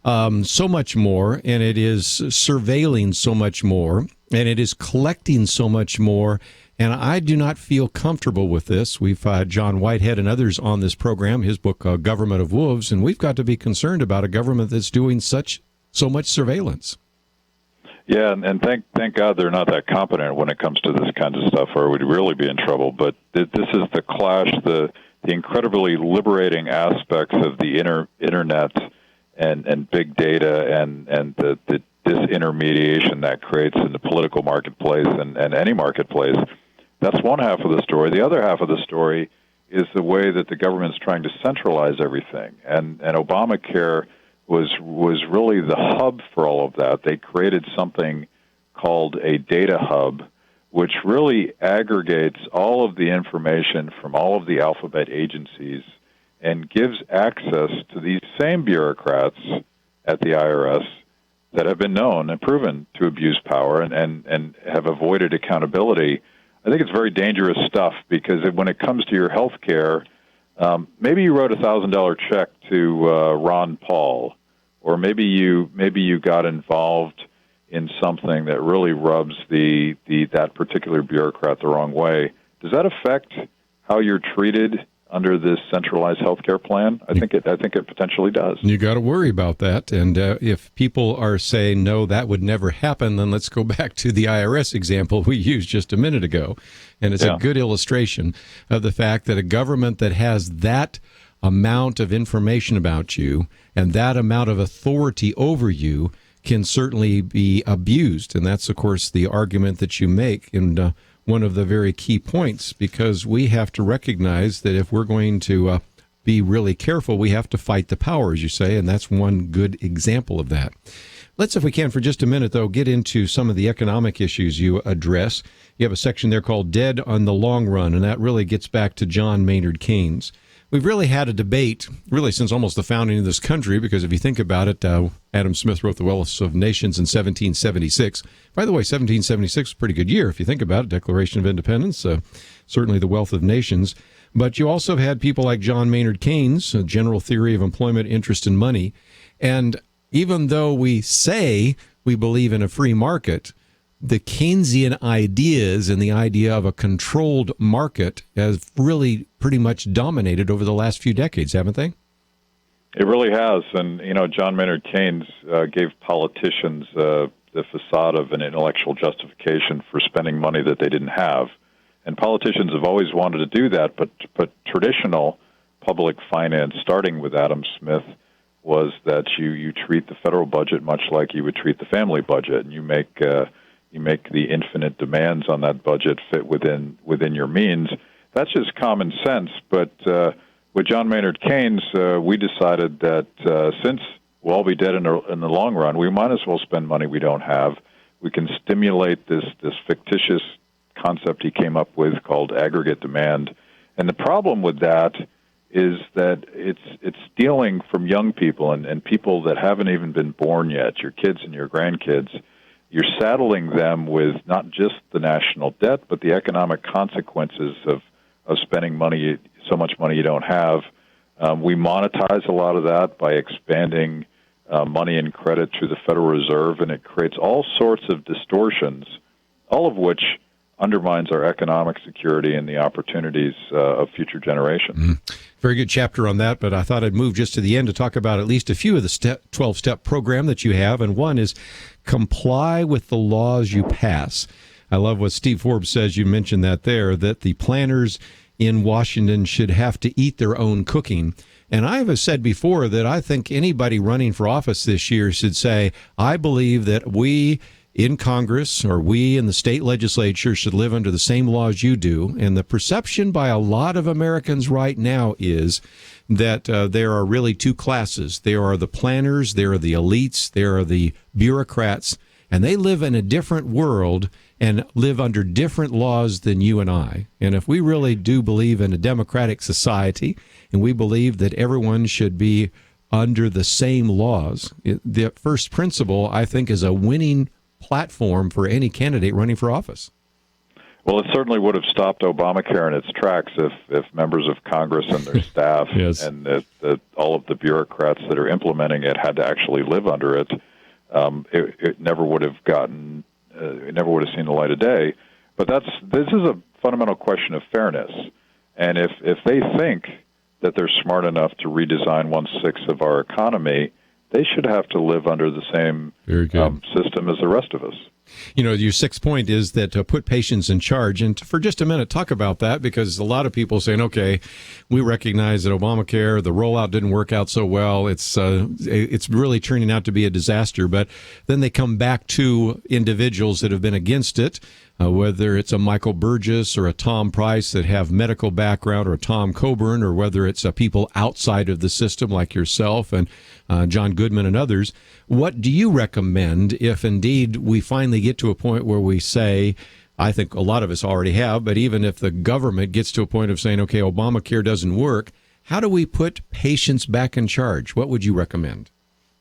so much more, and it is surveilling so much more, and it is collecting so much more. And I do not feel comfortable with this. We've had John Whitehead and others on this program, his book, Government of Wolves, and we've got to be concerned about a government that's doing so much surveillance. Yeah, and thank God they're not that competent when it comes to this kind of stuff, or we'd really be in trouble. But this is the clash, the incredibly liberating aspects of the internet and big data and the disintermediation that creates in the political marketplace and any marketplace. That's one half of the story. The other half of the story is the way that the government's trying to centralize everything. And Obamacare was really the hub for all of that. They created something called a data hub, which really aggregates all of the information from all of the alphabet agencies and gives access to these same bureaucrats at the IRS that have been known and proven to abuse power and have avoided accountability. I think it's very dangerous stuff because when it comes to your health care, maybe you wrote a $1,000 check to Ron Paul, or maybe you got involved in something that really rubs that particular bureaucrat the wrong way. Does that affect how you're treated under this centralized healthcare plan? I think it potentially does. You got to worry about that. And if people are saying, no, that would never happen, then let's go back to the IRS example we used just a minute ago. And it's a good illustration of the fact that a government that has that amount of information about you and that amount of authority over you can certainly be abused. And that's, of course, the argument that you make. And one of the very key points, because we have to recognize that if we're going to be really careful, we have to fight the power, as you say, and that's one good example of that. Let's, if we can, for just a minute, though, get into some of the economic issues you address. You have a section there called Dead on the Long Run, and that really gets back to John Maynard Keynes. We've really had a debate, really since almost the founding of this country, because if you think about it, Adam Smith wrote The Wealth of Nations in 1776. By the way, 1776 is a pretty good year if you think about it, Declaration of Independence, certainly The Wealth of Nations. But you also had people like John Maynard Keynes, a general theory of employment, interest, and money. And even though we say we believe in a free market, the Keynesian ideas and the idea of a controlled market have really pretty much dominated over the last few decades, haven't they? It really has. And, John Maynard Keynes gave politicians the facade of an intellectual justification for spending money that they didn't have. And politicians have always wanted to do that, but traditional public finance, starting with Adam Smith, was that you treat the federal budget much like you would treat the family budget, and you make the infinite demands on that budget fit within your means. That's just common sense. But with John Maynard Keynes, we decided that since we'll all be dead in the long run, we might as well spend money we don't have. We can stimulate this fictitious concept he came up with called aggregate demand. And the problem with that is that it's stealing from young people and people that haven't even been born yet, your kids and your grandkids. You're saddling them with not just the national debt, but the economic consequences of spending money, so much money you don't have. We monetize a lot of that by expanding money and credit through the Federal Reserve, and it creates all sorts of distortions, all of which undermines our economic security and the opportunities of future generations. Mm-hmm. Very good chapter on that, but I thought I'd move just to the end to talk about at least a few of the 12-step program that you have, and one is comply with the laws you pass. I love what Steve Forbes says. You mentioned that there, that the planners in Washington should have to eat their own cooking. And I have said before that I think anybody running for office this year should say, I believe that we in Congress or we in the state legislature should live under the same laws you do. And the perception by a lot of Americans right now is that there are really two classes. There are the planners, there are the elites, there are the bureaucrats, and they live in a different world and live under different laws than you and I. And if we really do believe in a democratic society and we believe that everyone should be under the same laws, the first principle, I think, is a winning platform for any candidate running for office. Well, it certainly would have stopped Obamacare in its tracks if members of Congress and their staff yes. and all of the bureaucrats that are implementing it had to actually live under it. It never would have it never would have seen the light of day. But this is a fundamental question of fairness. And if they think that they're smart enough to redesign 1/6 of our economy, they should have to live under the same Very good. system as the rest of us. You know, your sixth point is that put patients in charge. And for just a minute, talk about that, because a lot of people saying, okay, we recognize that Obamacare, the rollout didn't work out so well. It's really turning out to be a disaster. But then they come back to individuals that have been against it, whether it's a Michael Burgess or a Tom Price that have medical background, or a Tom Coburn, or whether it's people outside of the system like yourself and John Goodman and others. What do you recommend if indeed we finally get to a point where we say, I think a lot of us already have, but even if the government gets to a point of saying, okay, Obamacare doesn't work, how do we put patients back in charge? What would you recommend?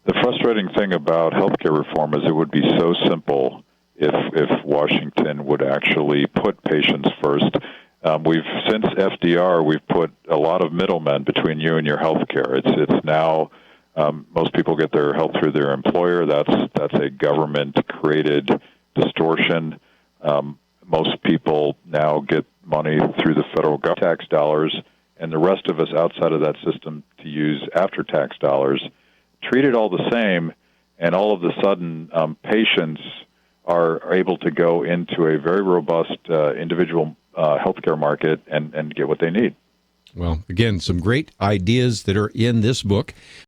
The frustrating thing about healthcare reform is it would be so simple if Washington would actually put patients first. Since FDR, we've put a lot of middlemen between you and your healthcare. It's now most people get their health through their employer. That's a government-created distortion. Most people now get money through the federal government tax dollars, and the rest of us outside of that system to use after-tax dollars. Treat it all the same, and all of a sudden patients are able to go into a very robust individual healthcare market and get what they need. Well, again, some great ideas that are in this book.